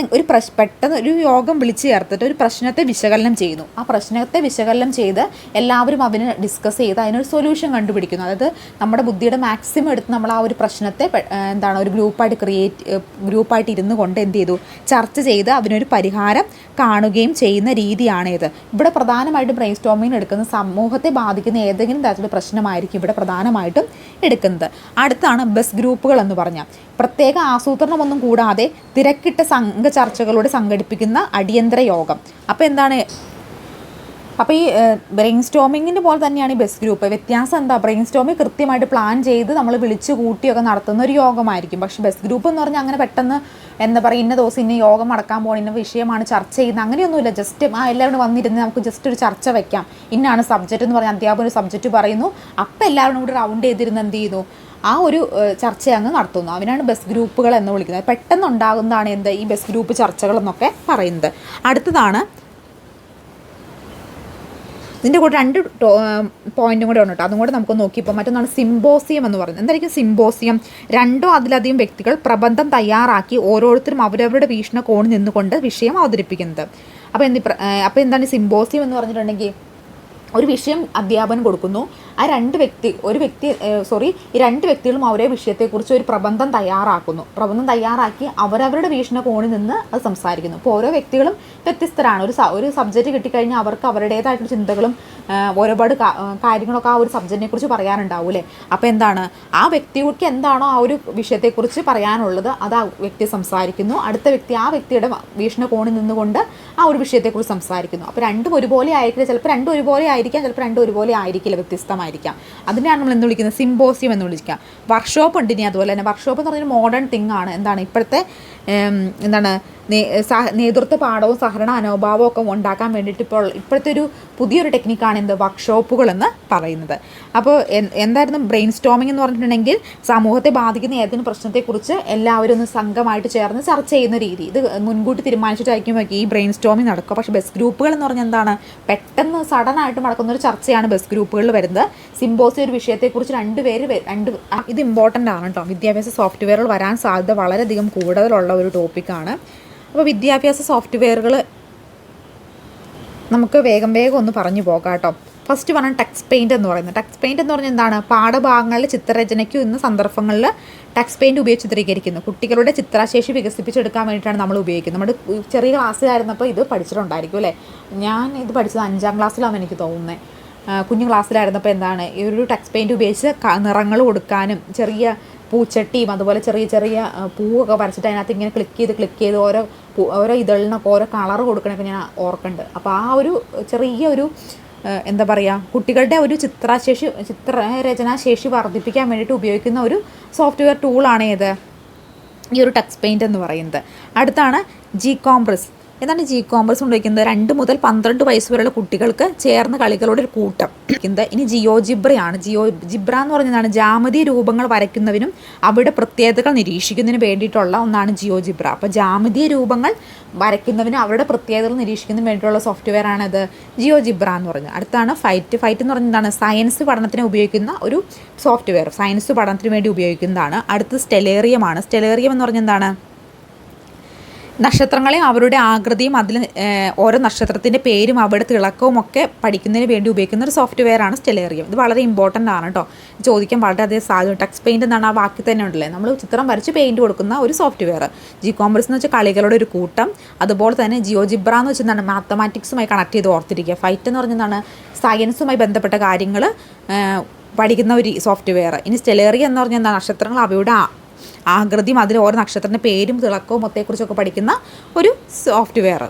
പെട്ടെന്ന് ഒരു യോഗം വിളിച്ച് ചേർത്തിട്ട് ഒരു പ്രശ്നത്തെ വിശകലനം ചെയ്യുന്നു. ആ പ്രശ്നത്തെ വിശകലനം ചെയ്ത് എല്ലാവരും അതിന് ഡിസ്കസ് ചെയ്ത് അതിനൊരു സൊല്യൂഷൻ കണ്ടുപിടിക്കുന്നു. അതായത് നമ്മുടെ ബുദ്ധിയുടെ മാക്സിമം എടുത്ത് നമ്മൾ ആ ഒരു പ്രശ്നത്തെ ഒരു ഗ്രൂപ്പായിട്ട് ഇരുന്ന് കൊണ്ട് എന്ത് ചെയ്തു? ചർച്ച ചെയ്ത് അതിനൊരു പരിഹാരം കാണുകയും ചെയ്യുന്ന രീതിയാണിത്. ഇവിടെ പ്രധാനമായിട്ടും ബ്രെയിൻ സ്റ്റോമിങ്ങിന് എടുക്കുന്നത് സമൂഹത്തെ ബാധിക്കുന്ന ഏതെങ്കിലും തരത്തിലുള്ള പ്രശ്നമായിരിക്കും ഇവിടെ പ്രധാനമായിട്ടും എടുക്കുന്നത്. അടുത്താണ് ബസ് ഗ്രൂപ്പുകൾ എന്ന് പറഞ്ഞാൽ പ്രത്യേക ആസൂത്രണമൊന്നും കൂടാതെ തിരക്കിട്ട സംഘ ചർച്ചകളോട് സംഘടിപ്പിക്കുന്ന അടിയന്തര യോഗം. അപ്പോൾ ഈ ബ്രെയിൻ സ്റ്റോമിങ്ങിൻ്റെ പോലെ തന്നെയാണ് ഈ ബസ് ഗ്രൂപ്പ്. വ്യത്യാസം എന്താ? ബ്രെയിൻ സ്റ്റോമിങ് കൃത്യമായിട്ട് പ്ലാൻ ചെയ്ത് നമ്മൾ വിളിച്ചു കൂട്ടിയൊക്കെ നടത്തുന്ന ഒരു യോഗമായിരിക്കും. പക്ഷേ ബസ് ഗ്രൂപ്പ് എന്ന് പറഞ്ഞാൽ അങ്ങനെ പെട്ടെന്ന് ഇന്ന ദിവസം ഇന്ന യോഗം നടക്കാൻ പോകണം, ഇന്ന വിഷയമാണ് ചർച്ച ചെയ്യുന്നത്, അങ്ങനെയൊന്നുമില്ല. ജസ്റ്റ് എല്ലാവരും വന്നിരുന്ന് നമുക്ക് ജസ്റ്റ് ഒരു ചർച്ച വയ്ക്കാം. ഇന്നാണ് സബ്ജക്റ്റ് എന്ന് പറഞ്ഞാൽ അധ്യാപകൻ ഒരു സബ്ജക്റ്റ് പറയുന്നു. അപ്പോൾ എല്ലാവരും കൂടി റൗണ്ട് ചെയ്തിരുന്ന് എന്ത് ചെയ്യുന്നു? ആ ഒരു ചർച്ച അങ്ങ് നടത്തുന്നു. അതിനാണ് ബസ് ഗ്രൂപ്പുകൾ എന്ന് വിളിക്കുന്നത്. പെട്ടെന്ന് ഉണ്ടാകുന്നതാണ് ഈ ബസ് ഗ്രൂപ്പ് ചർച്ചകൾ എന്നൊക്കെ പറയുന്നത്. അടുത്തതാണ് ഇതിൻ്റെ കൂടെ 2 പോയിൻറ്റും കൂടെ ഉണ്ട് കേട്ടോ. അതും കൂടെ നമുക്ക് നോക്കിയപ്പോൾ മറ്റൊന്നാണ് സിമ്പോസിയം എന്ന് പറയുന്നത്. എന്തായിരിക്കും സിമ്പോസിയം? 2 അതിലധികം വ്യക്തികൾ പ്രബന്ധം തയ്യാറാക്കി ഓരോരുത്തരും അവരവരുടെ വീക്ഷണകോണിൽ നിന്നുകൊണ്ട് വിഷയം അവതരിപ്പിക്കുന്നത്. അപ്പോൾ എന്താണ് സിമ്പോസിയം എന്ന് പറഞ്ഞിട്ടുണ്ടെങ്കിൽ ഒരു വിഷയം അധ്യാപകൻ കൊടുക്കുന്നു. ഈ 2 വ്യക്തികളും ഒരേ വിഷയത്തെക്കുറിച്ച് ഒരു പ്രബന്ധം തയ്യാറാക്കുന്നു. പ്രബന്ധം തയ്യാറാക്കി അവരവരുടെ വീക്ഷണകോണിൽ നിന്ന് അത് സംസാരിക്കുന്നു. അപ്പോൾ ഓരോ വ്യക്തികളും വ്യത്യസ്തരാണ്. ഒരു സബ്ജക്റ്റ് കിട്ടിക്കഴിഞ്ഞാൽ അവർക്ക് അവരുടേതായിട്ടുള്ള ചിന്തകളും ഒരുപാട് കാര്യങ്ങളൊക്കെ ആ ഒരു സബ്ജക്റ്റിനെ കുറിച്ച് പറയാനുണ്ടാവും അല്ലേ? അപ്പോൾ എന്താണ്? ആ വ്യക്തിക്ക് എന്താണോ ആ ഒരു വിഷയത്തെക്കുറിച്ച് പറയാനുള്ളത് അത് ആ വ്യക്തി സംസാരിക്കുന്നു. അടുത്ത വ്യക്തി ആ വ്യക്തിയുടെ വീക്ഷണകോണിൽ നിന്നുകൊണ്ട് ആ ഒരു വിഷയത്തെക്കുറിച്ച് സംസാരിക്കുന്നു. അപ്പോൾ രണ്ടും ഒരുപോലെ ആയിരിക്കില്ല. ചിലപ്പോൾ രണ്ടും ഒരുപോലെ ആയിരിക്കാം, ചിലപ്പോൾ രണ്ടും ഒരുപോലെ ആയിരിക്കില്ല, വ്യത്യസ്തമായിരിക്കാം. അതിനെയാണ് നമ്മൾ എന്ത് വിളിക്കുന്നത്? സിമ്പോസിയം എന്ന് വിളിക്കുക. വർക്ക്ഷോപ്പ് ഉണ്ട്. ഇനി അതുപോലെ തന്നെ വർക്ക്ഷോപ്പ് എന്ന് പറഞ്ഞൊരു മോഡേൺ തിങ് ആണ്. ഇപ്പോഴത്തെ നേതൃത്വ പാഠവും സഹകരണ മനോഭാവവും ഒക്കെ ഉണ്ടാക്കാൻ വേണ്ടിയിട്ട് ഇപ്പോഴത്തെ ഒരു പുതിയൊരു ടെക്നിക്കാണ് വർക്ക്ഷോപ്പുകൾ എന്ന് പറയുന്നത്. അപ്പോൾ എന്തായിരുന്നു ബ്രെയിൻ സ്റ്റോമിംഗ് എന്ന് പറഞ്ഞിട്ടുണ്ടെങ്കിൽ സമൂഹത്തെ ബാധിക്കുന്ന ഏതെങ്കിലും പ്രശ്നത്തെക്കുറിച്ച് എല്ലാവരും ഒന്ന് സംഘമായിട്ട് ചേർന്ന് ചർച്ച ചെയ്യുന്ന രീതി. ഇത് മുൻകൂട്ടി തീരുമാനിച്ചിട്ടായിരിക്കും ഈ ബ്രെയിൻ സ്റ്റോമിംഗ് നടക്കുക. പക്ഷേ ബസ് ഗ്രൂപ്പുകൾ എന്ന് പറഞ്ഞാൽ എന്താണ്? പെട്ടെന്ന് സഡനായിട്ട് നടക്കുന്ന ഒരു ചർച്ചയാണ് ബസ് ഗ്രൂപ്പുകളിൽ വരുന്നത്. സിമ്പോസിയം ഒരു വിഷയത്തെക്കുറിച്ച് ഇത് ഇമ്പോർട്ടൻ്റ് ആണ് കേട്ടോ. വിദ്യാഭ്യാസ സോഫ്റ്റ്വെയറുകൾ വരാൻ സാധ്യത വളരെയധികം കൂടുതലുള്ള ഒരു ടോപ്പിക്കാണ്. അപ്പോൾ വിദ്യാഭ്യാസ സോഫ്റ്റ്വെയറുകൾ നമുക്ക് വേഗം ഒന്ന് പറഞ്ഞു പോകാം കേട്ടോ. ഫസ്റ്റ് പറഞ്ഞാൽ ടെക്സ്റ്റ് പെയിൻറ്റ് എന്ന് പറയുന്നത്. ടെക്സ്റ്റ് പെയിൻറ്റ് എന്ന് പറഞ്ഞാൽ എന്താണ്? പാഠഭാഗങ്ങളിൽ ചിത്രരചനയ്ക്കും ഇന്ന് സന്ദർഭങ്ങളിൽ ടെക്സ്റ്റ് പെയിൻറ്റ് ഉപയോഗിച്ച് ചിത്രീകരിക്കുന്നു. കുട്ടികളുടെ ചിത്രശേഷി വികസിപ്പിച്ചെടുക്കാൻ വേണ്ടിയിട്ടാണ് നമ്മൾ ഉപയോഗിക്കുന്നത്. നമ്മുടെ ചെറിയ ക്ലാസ്സിലായിരുന്നപ്പോൾ ഇത് പഠിച്ചിട്ടുണ്ടായിരിക്കും അല്ലേ? ഞാൻ ഇത് പഠിച്ചത് 5ാം ക്ലാസ്സിലാണ് എനിക്ക് തോന്നുന്നത്. കുഞ്ഞു ക്ലാസ്സിലായിരുന്നപ്പോൾ എന്താണ് ഈ ഒരു ടെക്സ്റ്റ് പെയിൻറ്റ് ഉപയോഗിച്ച് നിറങ്ങൾ കൊടുക്കാനും ചെറിയ പൂച്ചട്ടിയും അതുപോലെ ചെറിയ പൂവൊക്കെ വരച്ചിട്ട് അതിനകത്ത് ഇങ്ങനെ ക്ലിക്ക് ചെയ്ത് ഓരോ ഇതളിനൊക്കെ ഓരോ കളർ കൊടുക്കണമൊക്കെ ഞാൻ ഓർക്കുന്നുണ്ട്. അപ്പോൾ ആ ഒരു ചെറിയൊരു എന്താ പറയുക, കുട്ടികളുടെ ഒരു ചിത്രരചനാശേഷി വർദ്ധിപ്പിക്കാൻ വേണ്ടിയിട്ട് ഉപയോഗിക്കുന്ന ഒരു സോഫ്റ്റ്വെയർ ടൂളാണ് ഈ ഒരു ടെക്സ്റ്റ് പെയിൻറ്റ് എന്ന് പറയുന്നത്. അടുത്താണ് ജി കോംപ്രസ്. എന്താണ് ജി കോമേഴ്സ് കൊണ്ട് വയ്ക്കുന്നത്? 2 മുതൽ 12 വയസ്സ് വരെയുള്ള കുട്ടികൾക്ക് ചേർന്ന് കളികളുടെ ഒരു കൂട്ടം. ഇനി ജിയോജിബ്രയാണ്. ജിബ്ര എന്ന് പറഞ്ഞതാണ് ജാമിതീയ രൂപങ്ങൾ വരയ്ക്കുന്നതിനും അവയുടെ പ്രത്യേകതകൾ നിരീക്ഷിക്കുന്നതിനും വേണ്ടിയിട്ടുള്ള ഒന്നാണ് ജിയോജിബ്ര. അപ്പോൾ ജാമിതീയ രൂപങ്ങൾ വരയ്ക്കുന്നതിനും അവരുടെ പ്രത്യേകതകൾ നിരീക്ഷിക്കുന്നതിനും വേണ്ടിയിട്ടുള്ള സോഫ്റ്റ്വെയർ ആണത് ജിയോജിബ്ര എന്ന് പറയുന്നത്. അടുത്താണ് ഫൈറ്റ് എന്ന് പറഞ്ഞതാണ് സയൻസ് പഠനത്തിന് ഉപയോഗിക്കുന്ന ഒരു സോഫ്റ്റ്വെയർ, സയൻസ് പഠനത്തിന് വേണ്ടി ഉപയോഗിക്കുന്നതാണ്. അടുത്തത് സ്റ്റെലേറിയം ആണ്. സ്റ്റെലേറിയം എന്ന് പറഞ്ഞാൽ എന്താണ്? നക്ഷത്രങ്ങളെ അവരുടെ ആകൃതിയും അതിൽ ഓരോ നക്ഷത്രത്തിൻ്റെ പേരും അവയുടെ തിളക്കവും ഒക്കെ പഠിക്കുന്നതിന് വേണ്ടി ഉപയോഗിക്കുന്ന ഒരു സോഫ്റ്റ്വെയർ ആണ് സ്റ്റെലേറിയം. ഇത് വളരെ ഇമ്പോർട്ടൻ്റ് ആണ് കേട്ടോ, ചോദിക്കാൻ വളരെയധികം സാധ്യത. ടെക്സ്റ്റ് പെയിൻറ്റ് എന്നാണ് ആ വാക്കി തന്നെ ഉണ്ടല്ലേ, നമ്മൾ ചിത്രം വരച്ച് പെയിൻറ്റ് കൊടുക്കുന്ന ഒരു സോഫ്റ്റ്വെയർ. ജി കോമേഴ്സ് എന്ന് വെച്ചാൽ കളികളുടെ ഒരു കൂട്ടം. അതുപോലെ തന്നെ ജിയോജിബ്ര എന്ന് വെച്ചാൽ മാത്തമാറ്റിക്സുമായി കണക്ട് ചെയ്ത് ഓർത്തിരിക്കുക. ഫൈറ്റ് എന്ന് പറഞ്ഞതാണ് സയൻസുമായി ബന്ധപ്പെട്ട കാര്യങ്ങൾ പഠിക്കുന്ന ഒരു സോഫ്റ്റ്വെയർ. ഇനി സ്റ്റെലേറിയം എന്ന് പറഞ്ഞാൽ എന്താണ്? നക്ഷത്രങ്ങൾ അവയുടെ ആകൃതിയും അതിൽ ഓരോ നക്ഷത്രത്തിൻ്റെ പേരും തിളക്കവും മൊത്തത്തെക്കുറിച്ചൊക്കെ പഠിക്കുന്ന ഒരു സോഫ്റ്റ്വെയർ.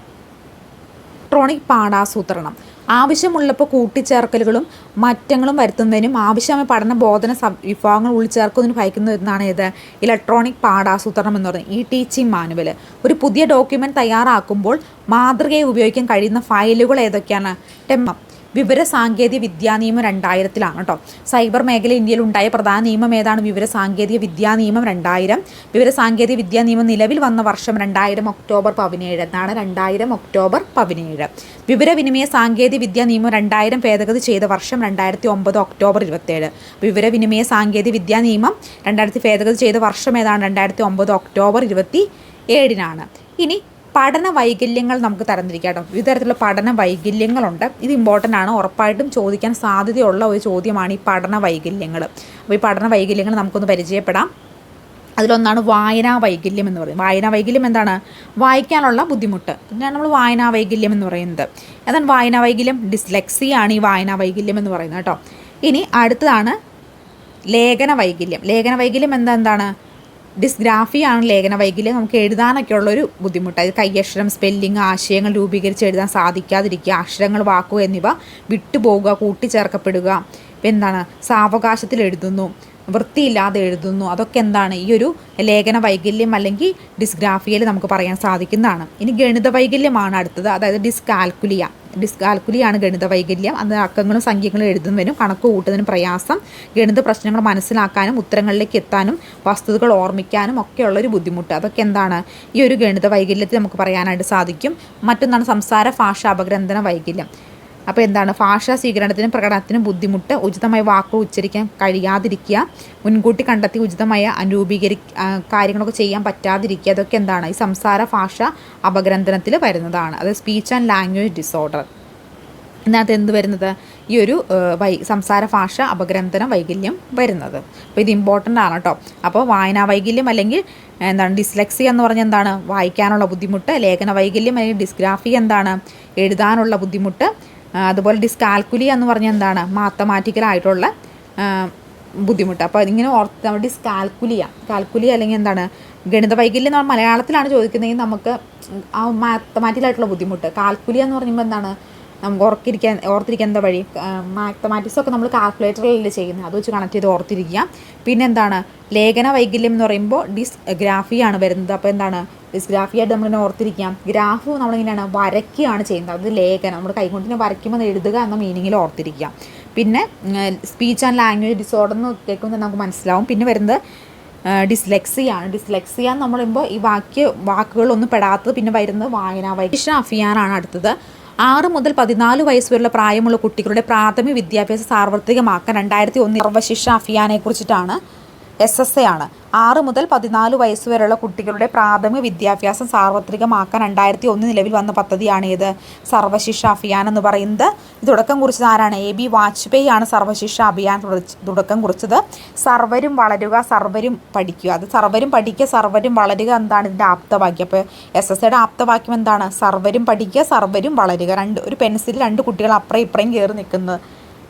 ഇലക്ട്രോണിക് പാഠാസൂത്രണം ആവശ്യമുള്ളപ്പോൾ കൂട്ടിച്ചേർക്കലുകളും മാറ്റങ്ങളും വരുത്തുന്നതിനും ആവശ്യമായ പഠന ബോധന വിഭാഗങ്ങൾ ഉൾച്ചേർക്കുന്നതിന് ഭയക്കുന്നതാണ് ഏത്? ഇലക്ട്രോണിക് പാഠാസൂത്രണം എന്ന് പറയുന്നത്. ഈ ടീച്ചിങ് മാനുവൽ ഒരു പുതിയ ഡോക്യുമെൻറ്റ് തയ്യാറാക്കുമ്പോൾ മാതൃകയെ ഉപയോഗിക്കാൻ കഴിയുന്ന ഫയലുകൾ ഏതൊക്കെയാണ്? ടെമ്മം വിവരസാങ്കേതിക വിദ്യാ നിയമം 2000 കേട്ടോ. സൈബർ മേഖല ഇന്ത്യയിൽ ഉണ്ടായ പ്രധാന നിയമം ഏതാണ്? വിവരസാങ്കേതിക വിദ്യാ നിയമം 2000. വിവരസാങ്കേതിക വിദ്യാ നിയമം നിലവിൽ വന്ന വർഷം 2000 ഒക്ടോബർ 17 എന്നാണ്. 2000 ഒക്ടോബർ 17. വിവരവിനിമയ സാങ്കേതിക വിദ്യാ നിയമം 2000 ഭേദഗതി ചെയ്ത വർഷം 2009 ഒക്ടോബർ 27. വിവരവിനിമയ സാങ്കേതിക വിദ്യാ നിയമം 2000 ഭേദഗതി ചെയ്ത വർഷം ഏതാണ്? 2009 ഒക്ടോബർ 27. ഇനി പഠന വൈകല്യങ്ങൾ നമുക്ക് തരംതിരിക്കാം കേട്ടോ. വിവിധ തരത്തിലുള്ള പഠന വൈകല്യങ്ങളുണ്ട്. ഇത് ഇമ്പോർട്ടൻ്റ് ആണ്, ഉറപ്പായിട്ടും ചോദിക്കാൻ സാധ്യതയുള്ള ഒരു ചോദ്യമാണ് ഈ പഠന വൈകല്യങ്ങൾ. അപ്പോൾ ഈ പഠന വൈകല്യങ്ങൾ നമുക്കൊന്ന് പരിചയപ്പെടാം. അതിലൊന്നാണ് വായനാ വൈകല്യം എന്ന് പറയുന്നത്. വായനാ വൈകല്യം എന്താണ്? വായിക്കാനുള്ള ബുദ്ധിമുട്ട്. ഇതിനാണ് നമ്മൾ വായനാ വൈകല്യം എന്ന് പറയുന്നത്. അതാണ് വായനാ വൈകല്യം. ഡിസ്ലെക്സിയാണ് ഈ വായനാ വൈകല്യം എന്ന് പറയുന്നത് കേട്ടോ. ഇനി അടുത്തതാണ് ലേഖന വൈകല്യം. ലേഖന വൈകല്യം എന്താണ്? ഡിസ്ഗ്രാഫിയാണ് ലേഖന വൈകല്യം. നമുക്ക് എഴുതാനൊക്കെ ഉള്ളൊരു ബുദ്ധിമുട്ട്. അത് കയ്യക്ഷരം, സ്പെല്ലിങ്, ആശയങ്ങൾ രൂപീകരിച്ച് എഴുതാൻ സാധിക്കാതിരിക്കുക, അക്ഷരങ്ങൾ, വാക്കുകൾ എന്നിവ വിട്ടുപോകുക, കൂട്ടിച്ചേർക്കപ്പെടുക. എന്താണ്? സാവകാശത്തിൽ എഴുതുന്നു, വൃത്തിയില്ലാതെ എഴുതുന്നു. അതൊക്കെ എന്താണ്? ഈ ഒരു ലേഖന വൈകല്യം അല്ലെങ്കിൽ ഡിസ്ഗ്രാഫിയയിൽ നമുക്ക് പറയാൻ സാധിക്കുന്നതാണ്. ഇനി ഗണിത വൈകല്യമാണ് അടുത്തത്, അതായത് ഡിസ്കാൽക്കുലിയ. ഡിസ്കാൽക്കുലിയാണ് ഗണിത വൈകല്യം. അത് അക്കങ്ങളും സംഖ്യകളും എഴുതുന്നതിനും കണക്ക് കൂട്ടുന്നതിനും പ്രയാസം, ഗണിത പ്രശ്നങ്ങൾ മനസ്സിലാക്കാനും ഉത്തരങ്ങളിലേക്ക് എത്താനും വസ്തുതകൾ ഓർമ്മിക്കാനും ഒക്കെയുള്ളൊരു ബുദ്ധിമുട്ട്. അതൊക്കെ എന്താണ്? ഈ ഒരു ഗണിത വൈകല്യത്തിൽ നമുക്ക് പറയാനായിട്ട് സാധിക്കും. മറ്റൊന്നാണ് സംസാര ഭാഷ അപഗ്രഥന വൈകല്യം. അപ്പോൾ എന്താണ്? ഭാഷാ സ്വീകരണത്തിനും പ്രകടനത്തിനും ബുദ്ധിമുട്ട്, ഉചിതമായ വാക്കുകൾ ഉച്ചരിക്കാൻ കഴിയാതിരിക്കുക, മുൻകൂട്ടി കണ്ടെത്തി ഉചിതമായ കാര്യങ്ങളൊക്കെ ചെയ്യാൻ പറ്റാതിരിക്കുക. അതൊക്കെ എന്താണ്? ഈ സംസാര ഭാഷ അപഗ്രഥനത്തിൽ വരുന്നതാണ്. അത് സ്പീച്ച് ആൻഡ് ലാംഗ്വേജ് ഡിസോർഡർ. ഇതിനകത്ത് എന്ത് വരുന്നത്? ഈ ഒരു സംസാര ഭാഷ അപഗ്രഥന വൈകല്യം വരുന്നത്. അപ്പോൾ ഇത് ഇമ്പോർട്ടൻ്റ് ആണ് കേട്ടോ. അപ്പോൾ വായനാ വൈകല്യം അല്ലെങ്കിൽ എന്താണ്? ഡിസ്ലെക്സി എന്ന് പറഞ്ഞാൽ എന്താണ്? വായിക്കാനുള്ള ബുദ്ധിമുട്ട്. ലേഖന വൈകല്യം അല്ലെങ്കിൽ ഡിസ്ഗ്രാഫി എന്താണ്? എഴുതാനുള്ള ബുദ്ധിമുട്ട്. അതുപോലെ ഡിസ്കാൽക്കുലി എന്ന് പറഞ്ഞാൽ എന്താണ്? മാത്തമാറ്റിക്കലായിട്ടുള്ള ബുദ്ധിമുട്ട്. അപ്പോൾ ഇങ്ങനെ നമ്മൾ കാൽക്കുലി അല്ലെങ്കിൽ എന്താണ്? ഗണിത വൈകല്യം നമ്മൾ മലയാളത്തിലാണ് ചോദിക്കുന്നതെങ്കിൽ നമുക്ക് ആ മാത്തമാറ്റിക്കലായിട്ടുള്ള ബുദ്ധിമുട്ട്. കാൽക്കുലി എന്ന് പറയുമ്പോൾ എന്താണ്? നമുക്ക് ഓർത്തിരിക്കാൻ എന്താ വഴി? മാത്തമാറ്റിക്സൊക്കെ നമ്മൾ കാൽക്കുലേറ്ററിലല്ലേ ചെയ്യുന്നത്, അത് വെച്ച് കണക്ട് ചെയ്ത് ഓർത്തിരിക്കുക. പിന്നെ എന്താണ്? ലേഖന വൈകല്യം എന്ന് പറയുമ്പോൾ ഡിസ്ഗ്രാഫിയാണ് വരുന്നത്. അപ്പോൾ എന്താണ്? ഡിസ്ഗ്രാഫിയായിട്ട് നമ്മളിങ്ങനെ ഓർത്തിരിക്കാം. ഗ്രാഫ് നമ്മളിങ്ങനെയാണ് വരയ്ക്കുകയാണ് ചെയ്യുന്നത്. അത് ലേഖനം നമ്മൾ കൈകൊണ്ടിനെ വരയ്ക്കുമ്പോൾ എഴുതുക എന്ന മീനിങ്ങിൽ ഓർത്തിരിക്കാം. പിന്നെ സ്പീച്ച് ആൻഡ് ലാംഗ്വേജ് ഡിസോർഡർ എന്ന് കേൾക്കുമ്പോൾ നമുക്ക് മനസ്സിലാവും. പിന്നെ വരുന്നത് ഡിസ്ലെക്സിയാണ്. ഡിസ്ലെക്സിയ എന്ന് പറയുമ്പോൾ ഈ വാക്കുകളൊന്നും പെടാത്തത്. പിന്നെ വരുന്നത് വായനാ വൈകല്യം. അഫിയാനാണ് അടുത്തത്. 6 മുതൽ 14 വയസ്സ് വരെയുള്ള പ്രായമുള്ള കുട്ടികളുടെ പ്രാഥമിക വിദ്യാഭ്യാസം സാർവത്രികമാക്കാൻ 2001 സർവശിക്ഷ അഭിയാനെ കുറിച്ചിട്ടാണ്. SSA ആണ്. 6 മുതൽ 14 വയസ്സ് വരെയുള്ള കുട്ടികളുടെ പ്രാഥമിക വിദ്യാഭ്യാസം സാർവത്രികമാക്കാൻ 2001 നിലവിൽ വന്ന പദ്ധതിയാണ് ഏത്? സർവശിക്ഷ അഭിയാൻ എന്ന് പറയുന്നത്. തുടക്കം കുറിച്ചത് ആരാണ്? AB വാജ്പേയി ആണ് സർവശിക്ഷ അഭിയാൻ തുടക്കം കുറിച്ചത്. സർവരും വളരുക, സർവരും പഠിക്കുക. അത് സർവരും പഠിക്കുക, സർവരും വളരുക എന്താണ് ഇതിൻ്റെ ആപ്തവാക്യം? അപ്പോൾ SSAയുടെ ആപ്തവാക്യം എന്താണ്? സർവരും പഠിക്കുക, സർവരും വളരുക. ഒരു പെൻസിൽ 2 കുട്ടികൾ അപ്പുറം ഇപ്പുറയും കയറി നിൽക്കുന്നത്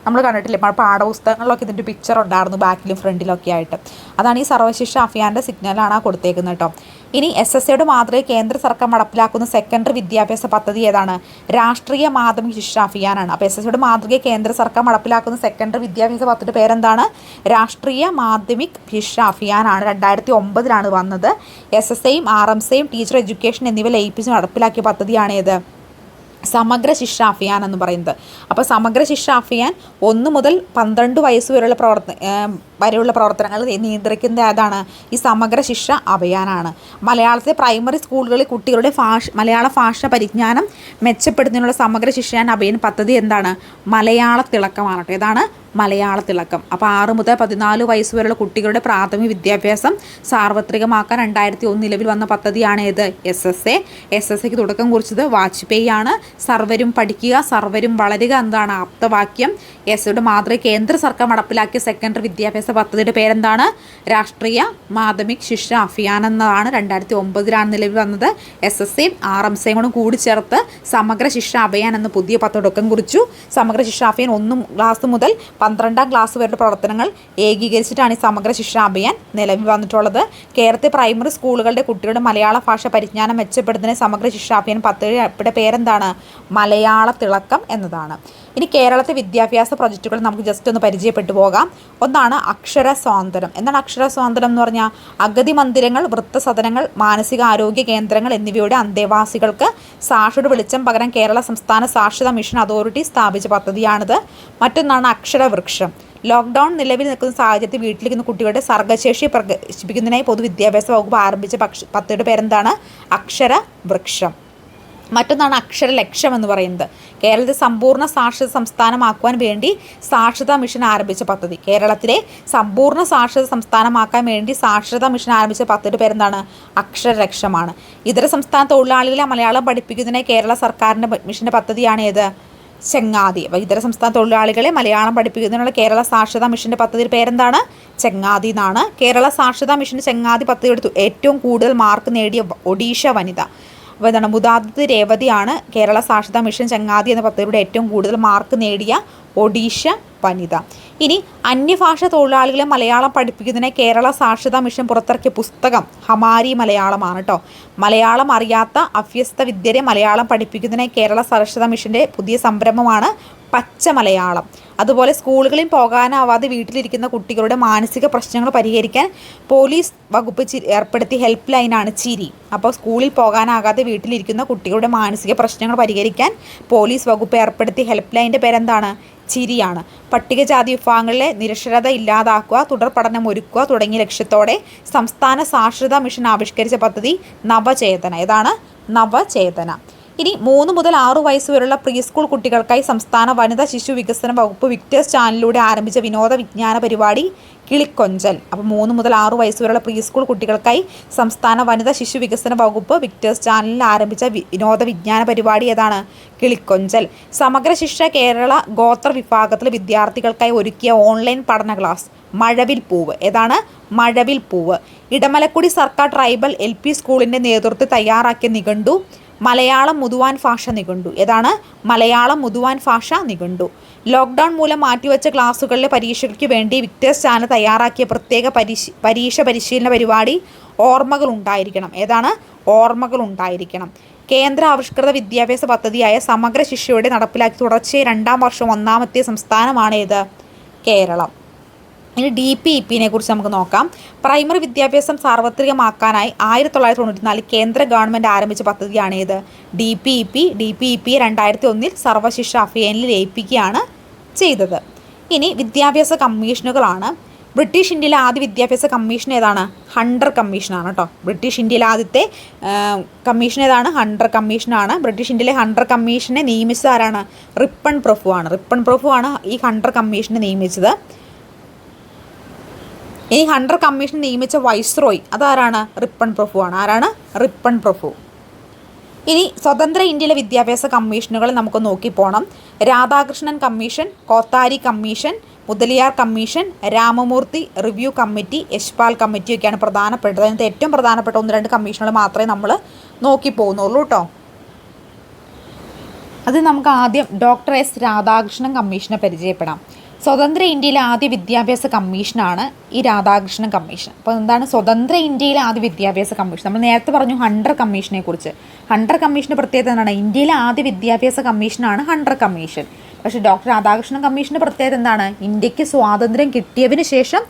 നമ്മൾ കണ്ടിട്ടില്ലേ പാഠപുസ്തകങ്ങളിലൊക്കെ ഇതിൻ്റെ പിക്ചർ ഉണ്ടായിരുന്നു ബാക്കിലും ഫ്രണ്ടിലൊക്കെ ആയിട്ട്. അതാണ് ഈ സർവശിക്ഷ അഭിയാൻ്റെ സിഗ്നലാണ് കൊടുത്തേക്കുന്നത് കേട്ടോ. ഇനി SSAയുടെ മാതൃകയിൽ കേന്ദ്ര സർക്കാർ നടപ്പിലാക്കുന്ന സെക്കൻഡറി വിദ്യാഭ്യാസ പദ്ധതി ഏതാണ്? രാഷ്ട്രീയ മാധ്യമിക ശിക്ഷ അഭിയാനാണ്. അപ്പോൾ SSAയുടെ മാതൃകയിൽ കേന്ദ്ര സർക്കാർ നടപ്പിലാക്കുന്ന സെക്കൻഡറി വിദ്യാഭ്യാസ പദ്ധതിയുടെ പേരെന്താണ്? രാഷ്ട്രീയ മാധ്യമിക് ശിക്ഷ അഭിയാനാണ്. 2009 വന്നത്. SSAയും RMSയും ടീച്ചർ എഡ്യൂക്കേഷൻ എന്നിവ ലയിപ്പിച്ച് നടപ്പിലാക്കിയ പദ്ധതിയാണ് ഏത്? സമഗ്ര ശിക്ഷ അഭിയാൻ എന്ന് പറയുന്നത്. അപ്പോൾ സമഗ്ര ശിക്ഷ അഭിയാൻ 1 മുതൽ 12 വയസ്സ് വരെയുള്ള പ്രവർത്തനങ്ങൾ നിയന്ത്രിക്കുന്ന ഏതാണ്? ഈ സമഗ്ര ശിക്ഷ അഭിയാനാണ്. മലയാളത്തിലെ പ്രൈമറി സ്കൂളുകളിൽ കുട്ടികളുടെ മലയാള ഭാഷ പരിജ്ഞാനം മെച്ചപ്പെടുത്തുന്നതിനുള്ള സമഗ്ര ശിക്ഷ അഭിയാൻ പദ്ധതി എന്താണ്? മലയാള തിളക്കമാണ് കേട്ടോ. ഏതാണ്? മലയാള തിളക്കം. അപ്പോൾ 6 മുതൽ 14 വയസ്സ് വരെയുള്ള കുട്ടികളുടെ പ്രാഥമിക വിദ്യാഭ്യാസം സാർവത്രികമാക്കാൻ 2001 നിലവിൽ വന്ന പദ്ധതിയാണ് ഏത്? SSA. SSAക്ക് തുടക്കം കുറിച്ചത് വാജ്പേയി ആണ്. സർവരും പഠിക്കുക, സർവരും വളരുക എന്നതാണ് ആപ്തവാക്യം. SSAയുടെ മാതൃക കേന്ദ്ര സർക്കാർ നടപ്പിലാക്കിയ സെക്കൻഡറി വിദ്യാഭ്യാസ പദ്ധതിയുടെ പേരെന്താണ്? രാഷ്ട്രീയ മാധ്യമിക് ശിക്ഷ അഭിയാൻ എന്നതാണ്. 2009 നിലവിൽ വന്നത്. SSAയും RMSയും കൂടി ചേർത്ത് സമഗ്ര ശിക്ഷ അഭിയാൻ എന്ന പുതിയ പദ്ധതി തുടക്കം കുറിച്ചു. സമഗ്ര ശിക്ഷ അഭിയാൻ 1 ക്ലാസ് മുതൽ 12ാം ക്ലാസ് വരെയുള്ള പ്രവർത്തനങ്ങൾ ഏകീകരിച്ചിട്ടാണ് ഈ സമഗ്ര ശിക്ഷ അഭിയാൻ നിലവിൽ വന്നിട്ടുള്ളത്. കേരളത്തെ പ്രൈമറി സ്കൂളുകളുടെ കുട്ടികളുടെ മലയാള ഭാഷ പരിജ്ഞാനം മെച്ചപ്പെടുത്തുന്ന സമഗ്ര ശിക്ഷ അഭിയാൻ പദ്ധതിയുടെ പേരെന്താണ്? മലയാള തിളക്കം എന്നതാണ്. ഇനി കേരളത്തെ വിദ്യാഭ്യാസ പ്രൊജക്റ്റുകൾ നമുക്ക് ജസ്റ്റ് ഒന്ന് പരിചയപ്പെട്ടു പോകാം. ഒന്നാണ് അക്ഷര സ്വാതന്ത്ര്യം. എന്താണ് അക്ഷര സ്വാതന്ത്ര്യം എന്ന് പറഞ്ഞാൽ? അഗതി മന്ദിരങ്ങൾ, വൃദ്ധസദനങ്ങൾ, മാനസികാരോഗ്യ കേന്ദ്രങ്ങൾ എന്നിവയുടെ അന്തേവാസികൾക്ക് സാക്ഷരത വെളിച്ചം പകരാൻ കേരള സംസ്ഥാന സാക്ഷരതാ മിഷൻ അതോറിറ്റി സ്ഥാപിച്ച പദ്ധതിയാണിത്. മറ്റൊന്നാണ് അക്ഷരവൃക്ഷം. ലോക്ക്ഡൗൺ നിലവിൽ നിൽക്കുന്ന സാഹചര്യത്തിൽ വീട്ടിലിരിക്കുന്ന കുട്ടികളുടെ സർഗ്ഗശേഷി പ്രകടിപ്പിക്കുന്നതിനായി പൊതുവിദ്യാഭ്യാസ വകുപ്പ് ആരംഭിച്ച പദ്ധതിയുടെ പേരെന്താണ്? അക്ഷരവൃക്ഷം. മറ്റൊന്നാണ് അക്ഷരലക്ഷ്യം എന്ന് പറയുന്നത്. കേരളത്തെ സമ്പൂർണ്ണ സാക്ഷരത സംസ്ഥാനമാക്കുവാൻ വേണ്ടി സാക്ഷരതാ മിഷൻ ആരംഭിച്ച പദ്ധതി. കേരളത്തിലെ സമ്പൂർണ്ണ സാക്ഷരത സംസ്ഥാനമാക്കാൻ വേണ്ടി സാക്ഷരതാ മിഷൻ ആരംഭിച്ച പദ്ധതിയുടെ പേരെന്താണ്? അക്ഷരലക്ഷ്യമാണ്. ഇതര സംസ്ഥാന തൊഴിലാളികളെ മലയാളം പഠിപ്പിക്കുന്നതിനായി കേരള സർക്കാരിൻ്റെ മിഷൻ്റെ പദ്ധതിയാണ് ഏത്? ചെങ്ങാതി. അപ്പോൾ ഇതര സംസ്ഥാന തൊഴിലാളികളെ മലയാളം പഠിപ്പിക്കുന്നതിനുള്ള കേരള സാക്ഷരതാ മിഷൻ്റെ പദ്ധതിയുടെ പേരെന്താണ്? ചെങ്ങാതി എന്നാണ്. കേരള സാക്ഷരതാ മിഷൻ്റെ ചെങ്ങാതി പദ്ധതിയുടെ ഏറ്റവും കൂടുതൽ മാർക്ക് നേടിയ ഒഡീഷ വനിത. അപ്പോൾ എന്താണ്? മുതാദിത് രേവതിയാണ് കേരള സാക്ഷരതാ മിഷൻ ചെങ്ങാതി എന്ന പദ്ധതിയുടെ ഏറ്റവും കൂടുതൽ മാർക്ക് നേടിയ ഒഡീഷ വനിത. ഇനി അന്യഭാഷ തൊഴിലാളികളെ മലയാളം പഠിപ്പിക്കുന്നതിനായി കേരള സാക്ഷരതാ മിഷൻ പുറത്തിറക്കിയ പുസ്തകം ഹമാരി മലയാളമാണ് കേട്ടോ. മലയാളം അറിയാത്ത അഭ്യസ്ത വിദ്യരെ മലയാളം പഠിപ്പിക്കുന്നതിനായി കേരള സാക്ഷരതാ മിഷൻ്റെ പുതിയ സംരംഭമാണ് പച്ച മലയാളം. അതുപോലെ സ്കൂളുകളിൽ പോകാനാവാതെ വീട്ടിലിരിക്കുന്ന കുട്ടികളുടെ മാനസിക പ്രശ്നങ്ങൾ പരിഹരിക്കാൻ പോലീസ് വകുപ്പ് ഏർപ്പെടുത്തിയ ഹെൽപ്പ് ലൈനാണ് ചിരി. അപ്പോൾ സ്കൂളിൽ പോകാനാകാതെ വീട്ടിലിരിക്കുന്ന കുട്ടികളുടെ മാനസിക പ്രശ്നങ്ങൾ പരിഹരിക്കാൻ പോലീസ് വകുപ്പ് ഏർപ്പെടുത്തിയ ഹെൽപ്പ് ലൈനിൻ്റെ പേരെന്താണ്? ചിരിയാണ്. പട്ടികജാതി വിഭാഗങ്ങളിലെ നിരക്ഷരത ഇല്ലാതാക്കുക, തുടർ പഠനം ഒരുക്കുക തുടങ്ങിയ ലക്ഷ്യത്തോടെ സംസ്ഥാന സാക്ഷരതാ മിഷൻ ആവിഷ്കരിച്ച പദ്ധതി നവചേതന. ഏതാണ്? നവചേതന. ഇനി 3 മുതൽ 6 വയസ്സ് വരെയുള്ള പ്രീ സ്കൂൾ കുട്ടികൾക്കായി സംസ്ഥാന വനിതാ ശിശു വികസന വകുപ്പ് വിക്ടേഴ്സ് ചാനലിലൂടെ ആരംഭിച്ച വിനോദ വിജ്ഞാന പരിപാടി കിളിക്കൊഞ്ചൽ. അപ്പോൾ 3 മുതൽ 6 വയസ്സ് വരെയുള്ള പ്രീ സ്കൂൾ കുട്ടികൾക്കായി സംസ്ഥാന വനിതാ ശിശു വികസന വകുപ്പ് വിക്ടേഴ്സ് ചാനലിൽ ആരംഭിച്ച വിനോദ വിജ്ഞാന പരിപാടി ഏതാണ്? കിളിക്കൊഞ്ചൽ. സമഗ്ര ശിക്ഷ കേരള ഗോത്ര വിഭാഗത്തിലെ വിദ്യാർത്ഥികൾക്കായി ഒരുക്കിയ ഓൺലൈൻ പഠന ക്ലാസ് മഴവിൽ പൂവ്. ഏതാണ്? മഴവിൽ പൂവ്. ഇടമലക്കുടി സർക്കാർ ട്രൈബൽ LP സ്കൂളിൻ്റെ നേതൃത്വത്തിൽ തയ്യാറാക്കിയ നിഘണ്ടു മലയാളം മുതുവാൻ ഭാഷ നിഘണ്ടു. ഏതാണ്? മലയാളം മുതുവാൻ ഭാഷ നിഘണ്ടു. ലോക്ക്ഡൗൺ മൂലം മാറ്റിവെച്ച ക്ലാസ്സുകളിലെ പരീക്ഷയ്ക്ക് വേണ്ടി വിക്ടേഴ്സ് ചാനൽ തയ്യാറാക്കിയ പ്രത്യേക പരീക്ഷ പരിശീലന പരിപാടി ഓർമ്മകൾ ഉണ്ടായിരിക്കണം. ഏതാണ്? ഓർമ്മകൾ ഉണ്ടായിരിക്കണം. കേന്ദ്ര ആവിഷ്കൃത വിദ്യാഭ്യാസ പദ്ധതിയായ സമഗ്ര ശിക്ഷയുടെ നടപ്പിലാക്കി തുടർച്ചയായി 2ാം വർഷം 1ാമത്തെ സംസ്ഥാനമാണ് ഏത്? കേരളം. ഇനി DPEPനെ കുറിച്ച് നമുക്ക് നോക്കാം. പ്രൈമറി വിദ്യാഭ്യാസം സാർവത്രികമാക്കാനായി 1994 കേന്ദ്ര ഗവൺമെൻറ് ആരംഭിച്ച പദ്ധതിയാണ് ഏത്? DPEP. DPEP 2001 സർവശിക്ഷ അഭിയാനിൽ ലയിപ്പിക്കുകയാണ് ചെയ്തത്. ഇനി വിദ്യാഭ്യാസ കമ്മീഷനുകളാണ്. ബ്രിട്ടീഷ് ഇന്ത്യയിലെ ആദ്യ വിദ്യാഭ്യാസ കമ്മീഷൻ ഏതാണ്? ഹണ്ടർ കമ്മീഷനാണ് കേട്ടോ. ബ്രിട്ടീഷ് ഇന്ത്യയിലെ ആദ്യത്തെ കമ്മീഷൻ ഏതാണ്? ഹണ്ടർ കമ്മീഷനാണ്. ബ്രിട്ടീഷ് ഇന്ത്യയിലെ ഹണ്ടർ കമ്മീഷനെ നിയമിച്ചത് ആരാണ്? റിപ്പൺ പ്രഭുവാണ്. റിപ്പൺ പ്രഭുവാണ് ഈ ഹണ്ടർ കമ്മീഷനെ നിയമിച്ചത്. ഈ ഹണ്ടർ കമ്മീഷൻ നിയമിച്ച വൈസ്രോയ് അതാരാണ്? റിപ്പൺ പ്രഭുവാണ്. ആരാണ്? റിപ്പൺ പ്രഭു. ഇനി സ്വതന്ത്ര ഇന്ത്യയിലെ വിദ്യാഭ്യാസ കമ്മീഷനുകൾ നമുക്ക് നോക്കിപ്പോണം. Radhakrishnan commission, Kothari commission, Mudaliar commission, Ramamurthy review committee, Yashpal കമ്മിറ്റിയൊക്കെയാണ് പ്രധാനപ്പെട്ടത്. അതിനകത്ത് ഏറ്റവും പ്രധാനപ്പെട്ട 1-2 കമ്മീഷനുകൾ മാത്രമേ നമ്മൾ നോക്കിപ്പോകുന്നുള്ളൂ കേട്ടോ. അത് നമുക്ക് ആദ്യം ഡോക്ടർ എസ് രാധാകൃഷ്ണൻ കമ്മീഷനെ പരിചയപ്പെടാം. സ്വതന്ത്ര ഇന്ത്യയിലെ ആദ്യ വിദ്യാഭ്യാസ കമ്മീഷനാണ് ഈ രാധാകൃഷ്ണൻ കമ്മീഷൻ. അപ്പോൾ എന്താണ് സ്വതന്ത്ര ഇന്ത്യയിലെ ആദ്യ വിദ്യാഭ്യാസ കമ്മീഷൻ? നമ്മൾ നേരത്തെ പറഞ്ഞു ഹണ്ടർ കമ്മീഷനെ കുറിച്ച്. ഹണ്ടർ കമ്മീഷൻ്റെ പ്രത്യേകത എന്താണ്? ഇന്ത്യയിലെ ആദ്യ വിദ്യാഭ്യാസ കമ്മീഷനാണ് ഹണ്ടർ കമ്മീഷൻ. പക്ഷേ ഡോക്ടർ രാധാകൃഷ്ണൻ കമ്മീഷൻ്റെ പ്രത്യേകത എന്താണ്? ഇന്ത്യക്ക് സ്വാതന്ത്ര്യം കിട്ടിയതിന് ശേഷം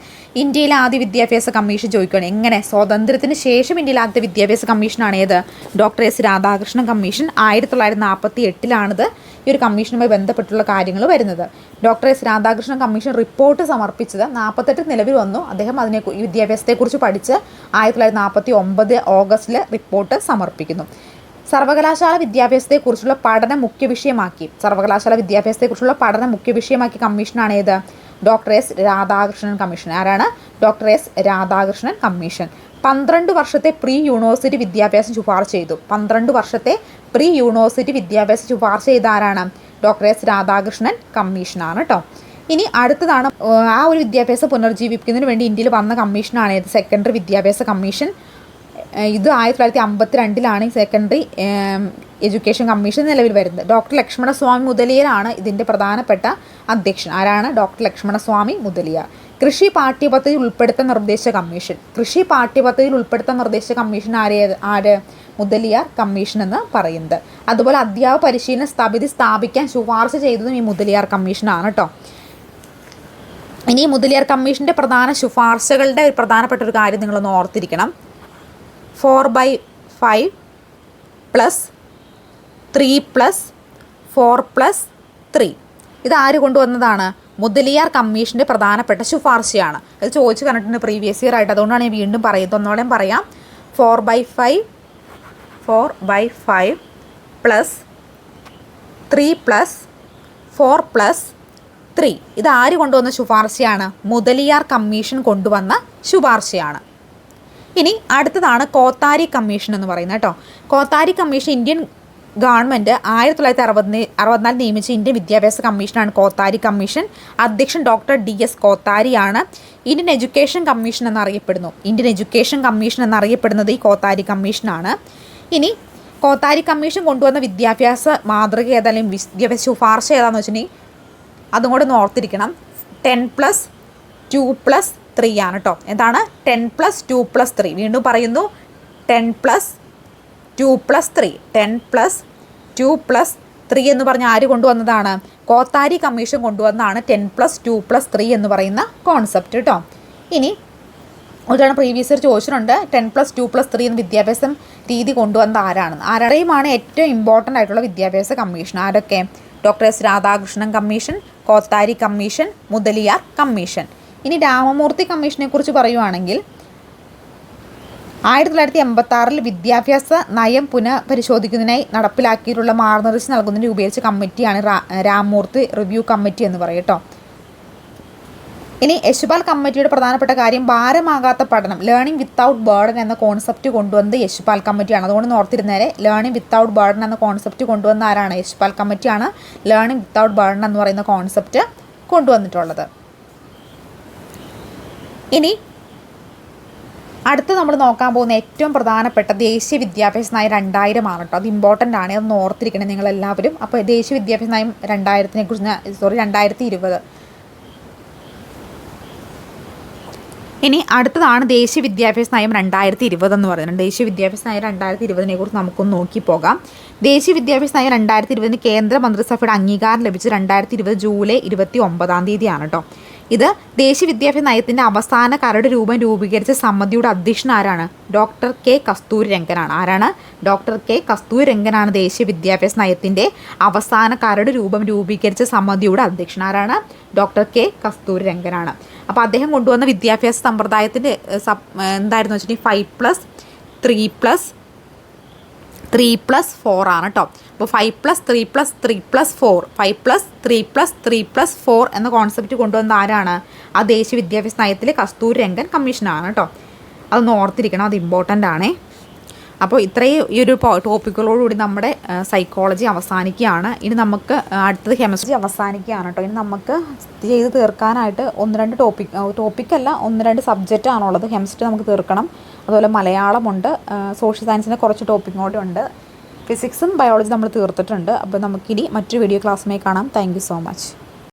ഇന്ത്യയിലെ ആദ്യ വിദ്യാഭ്യാസ കമ്മീഷൻ ചോദിക്കുകയാണ്. എങ്ങനെ? സ്വാതന്ത്ര്യത്തിന് ശേഷം ഇന്ത്യയിലെ ആദ്യ വിദ്യാഭ്യാസ കമ്മീഷനാണ് ഏത്? Doctor S Radhakrishnan commission. 1948 ഈ ഒരു കമ്മീഷനുമായി ബന്ധപ്പെട്ടുള്ള കാര്യങ്ങൾ വരുന്നത്. Doctor S Radhakrishnan commission report സമർപ്പിച്ചത് 48 നിലവിൽ വന്നു. അദ്ദേഹം ഈ വിദ്യാഭ്യാസത്തെക്കുറിച്ച് പഠിച്ച് 1949 ഓഗസ്റ്റിൽ റിപ്പോർട്ട് സമർപ്പിക്കുന്നു. സർവകലാശാല വിദ്യാഭ്യാസത്തെക്കുറിച്ചുള്ള പഠനം മുഖ്യ വിഷയമാക്കി കമ്മീഷനാണ് ഏത്? Doctor S Radhakrishnan commission. ആരാണ്? Doctor S Radhakrishnan commission. 12 വർഷത്തെ പ്രീ യൂണിവേഴ്സിറ്റി വിദ്യാഭ്യാസം ശുപാർശ ചെയ്തു. 12 വർഷത്തെ പ്രീ യൂണിവേഴ്സിറ്റി വിദ്യാഭ്യാസം ശുപാർശ ചെയ്ത ആരാണ്? ഡോക്ടർ എസ് രാധാകൃഷ്ണൻ കമ്മീഷനാണ് കേട്ടോ. ഇനി അടുത്തതാണ് ആ ഒരു വിദ്യാഭ്യാസം പുനർജീവിപ്പിക്കുന്നതിന് വേണ്ടി ഇന്ത്യയിൽ വന്ന കമ്മീഷനാണ് ഏത്? സെക്കൻഡറി വിദ്യാഭ്യാസ കമ്മീഷൻ. ഇത് 1952 സെക്കൻഡറി എഡ്യൂക്കേഷൻ കമ്മീഷൻ നിലവിൽ വരുന്നത്. ഡോക്ടർ ലക്ഷ്മണസ്വാമി മുതലിയാറാണ് ഇതിൻ്റെ പ്രധാനപ്പെട്ട അധ്യക്ഷൻ. ആരാണ്? ഡോക്ടർ ലക്ഷ്മണസ്വാമി മുതലിയാർ. കൃഷി പാഠ്യപദ്ധതിയിൽ ഉൾപ്പെടുത്താൻ നിർദ്ദേശിച്ച കമ്മീഷൻ ആര്? മുതലിയാർ കമ്മീഷൻ എന്ന് പറയുന്നത്. അതുപോലെ അധ്യാപക പരിശീലന സമിതി സ്ഥാപിക്കാൻ ശുപാർശ ചെയ്തതും ഈ മുതലിയാർ കമ്മീഷനാണ് കേട്ടോ. ഇനി മുതലിയാർ കമ്മീഷൻ്റെ പ്രധാന ശുപാർശകളുടെ പ്രധാനപ്പെട്ട ഒരു കാര്യം നിങ്ങളൊന്ന് ഓർത്തിരിക്കണം. 4/5 + 3 + 4 + 3 ഇത് ആര് കൊണ്ടുവന്നതാണ്? മുതലിയാർ കമ്മീഷൻ്റെ പ്രധാനപ്പെട്ട ശുപാർശയാണ്. അത് ചോദിച്ചു കണ്ടിട്ടുണ്ട് പ്രീവിയസ് ഇയർ ആയിട്ട്. അതുകൊണ്ടാണ് ഞാൻ വീണ്ടും പറയുന്നത്. ഒന്നോടെയും പറയാം. 4/5 + 3 + 4 + 3 ഇത് ആര് കൊണ്ടുവന്ന ശുപാർശയാണ്? മുതലിയാർ കമ്മീഷൻ കൊണ്ടുവന്ന ശുപാർശയാണ്. ഇനി അടുത്തതാണ് കോത്താരി കമ്മീഷൻ എന്ന് പറയുന്നത് കേട്ടോ. കോത്താരി കമ്മീഷൻ ഇന്ത്യൻ ഗവൺമെൻറ് 1964 നിയമിച്ച ഇന്ത്യൻ വിദ്യാഭ്യാസ കമ്മീഷനാണ് കോത്താരി കമ്മീഷൻ. അധ്യക്ഷൻ ഡോക്ടർ DS കോത്താരിയാണ്. ഇന്ത്യൻ എഡ്യൂക്കേഷൻ കമ്മീഷൻ എന്നറിയപ്പെടുന്നത് ഈ കോത്താരി കമ്മീഷനാണ്. ഇനി കോത്താരി കമ്മീഷൻ കൊണ്ടുവന്ന വിദ്യാഭ്യാസ മാതൃക ഏതായാലും വിദ്യാഭ്യാസ ശുപാർശ ഏതാണെന്ന് വെച്ചിട്ടുണ്ടെങ്കിൽ അതും കൂടെ ഒന്ന് ഓർത്തിരിക്കണം. 10 + 2 + 3 ആണ് കേട്ടോ. എന്താണ്? 10 + 2 + 3. വീണ്ടും പറയുന്നു, 10 + 2 + 3. 10 + 2 + 3 എന്ന് പറഞ്ഞാൽ ആര് കൊണ്ടുവന്നതാണ്? കോത്താരി കമ്മീഷൻ കൊണ്ടുവന്നതാണ് 10 + 2 + 3 എന്ന് പറയുന്ന കോൺസെപ്റ്റ് കേട്ടോ. ഇനി ഒരാണ് പ്രീവിയസ് ഇയർ ചോദിച്ചിട്ടുണ്ട് 10 + 2 + 3 എന്ന വിദ്യാഭ്യാസം രീതി കൊണ്ടുവന്നത് ആരാണെന്ന്. ആരുടെയുമാണ് ഏറ്റവും ഇമ്പോർട്ടൻ്റ് ആയിട്ടുള്ള വിദ്യാഭ്യാസ കമ്മീഷൻ? ആരൊക്കെ? Doctor S Radhakrishnan commission, Kothari commission, Mudaliar commission. ഇനി രാമമൂർത്തി കമ്മീഷനെ കുറിച്ച് പറയുവാണെങ്കിൽ 1986 വിദ്യാഭ്യാസ നയം പുനഃപരിശോധിക്കുന്നതിനായി നടപ്പിലാക്കിയിട്ടുള്ള മാർഗനിർദ്ദേശം നൽകുന്നതിന് രൂപീകരിച്ച കമ്മിറ്റിയാണ് രാമമൂർത്തി റിവ്യൂ കമ്മിറ്റി എന്ന് പറയും കേട്ടോ. ഇനി യശ്പാൽ കമ്മിറ്റിയുടെ പ്രധാനപ്പെട്ട കാര്യം ഭാരമാകാത്ത പഠനം, ലേണിംഗ് വിത്തൗട്ട് ബേർഡൻ എന്ന കോൺസെപ്റ്റ് കൊണ്ടുവന്നത് യശ്പാൽ കമ്മിറ്റിയാണ്. അതുകൊണ്ട് ഓർത്തിരുന്നേരെ, ലേണിംഗ് വിത്തൗട്ട് ബേർഡൻ എന്ന കോൺസെപ്റ്റ് കൊണ്ടുവന്ന ആരാണ്? യശ്പാൽ കമ്മിറ്റിയാണ് ലേണിംഗ് വിത്തൗട്ട് ബേർഡൻ എന്ന് പറയുന്ന കോൺസെപ്റ്റ് കൊണ്ടുവന്നിട്ടുള്ളത്. ഇനി അടുത്ത് നമ്മൾ നോക്കാൻ പോകുന്ന ഏറ്റവും പ്രധാനപ്പെട്ട ദേശീയ വിദ്യാഭ്യാസ നയം 2000 ആണ് കേട്ടോ. അത് ഇമ്പോർട്ടൻ്റ് ആണ്, അതൊന്ന് ഓർത്തിരിക്കണം നിങ്ങളെല്ലാവരും. അപ്പോൾ ദേശീയ വിദ്യാഭ്യാസ നയം 2020. ഇനി അടുത്തതാണ് ദേശീയ വിദ്യാഭ്യാസ നയം 2020 എന്ന് പറയുന്നത്. ദേശീയ വിദ്യാഭ്യാസ നയം 2020 കുറിച്ച് നമുക്കൊന്ന് നോക്കി പോകാം. ദേശീയ വിദ്യാഭ്യാസ നയം 2020 കേന്ദ്ര മന്ത്രിസഭയുടെ അംഗീകാരം ലഭിച്ച് 2020 ജൂലൈ 29 കേട്ടോ. ഇത് ദേശീയ വിദ്യാഭ്യാസ നയത്തിൻ്റെ അവസാന കരട് രൂപീകരിച്ച സമിതിയുടെ അധ്യക്ഷൻ ആരാണ്? ഡോക്ടർ കെ കസ്തൂരിരംഗനാണ്. ആരാണ്? ഡോക്ടർ കെ കസ്തൂരിരംഗനാണ് ദേശീയ വിദ്യാഭ്യാസ നയത്തിൻ്റെ അവസാന കരട് രൂപീകരിച്ച സമിതിയുടെ അധ്യക്ഷൻ. ആരാണ്? ഡോക്ടർ കെ കസ്തൂരിരംഗനാണ്. അപ്പോൾ അദ്ദേഹം കൊണ്ടുവന്ന വിദ്യാഭ്യാസ സമ്പ്രദായത്തിൻ്റെ എന്തായിരുന്നു വെച്ചിട്ടുണ്ടെങ്കിൽ 5 + 3 + 4 ആണ് കേട്ടോ. അപ്പോൾ 5 + 3 + 3 + 4 5 + 3 + 3 + 4 എന്ന കോൺസെപ്റ്റ് കൊണ്ടുവന്ന ആരാണ്? ആ ദേശീയ വിദ്യാഭ്യാസ നയത്തിൽ കസ്തൂരിരംഗൻ കമ്മീഷനാണ് കേട്ടോ. അതൊന്ന് ഓർത്തിരിക്കണം, അത് ഇമ്പോർട്ടൻ്റ് ആണേ. അപ്പോൾ ഇത്രയും ഈ ഒരു ടോപ്പിക്കുകളോടുകൂടി നമ്മുടെ സൈക്കോളജി അവസാനിക്കുകയാണ്. ഇനി നമുക്ക് അടുത്തത് കെമിസ്ട്രി അവസാനിക്കുകയാണ് കേട്ടോ. ഇനി നമുക്ക് ചെയ്ത് തീർക്കാനായിട്ട് 1-2 ടോപ്പിക്കല്ല 1-2 സബ്ജക്റ്റാണുള്ളത്. കെമിസ്ട്രി നമുക്ക് തീർക്കണം, അതുപോലെ മലയാളമുണ്ട്, സോഷ്യൽ സയൻസിൻ്റെ കുറച്ച് ടോപ്പിക്കും കൂടെ ഉണ്ട്. ഫിസിക്സും ബയോളജി നമ്മൾ തീർത്തിട്ടുണ്ട്. അപ്പോൾ നമുക്കിനി മറ്റൊരു വീഡിയോ ക്ലാസ്സുമായി കാണാം. Thank you so much.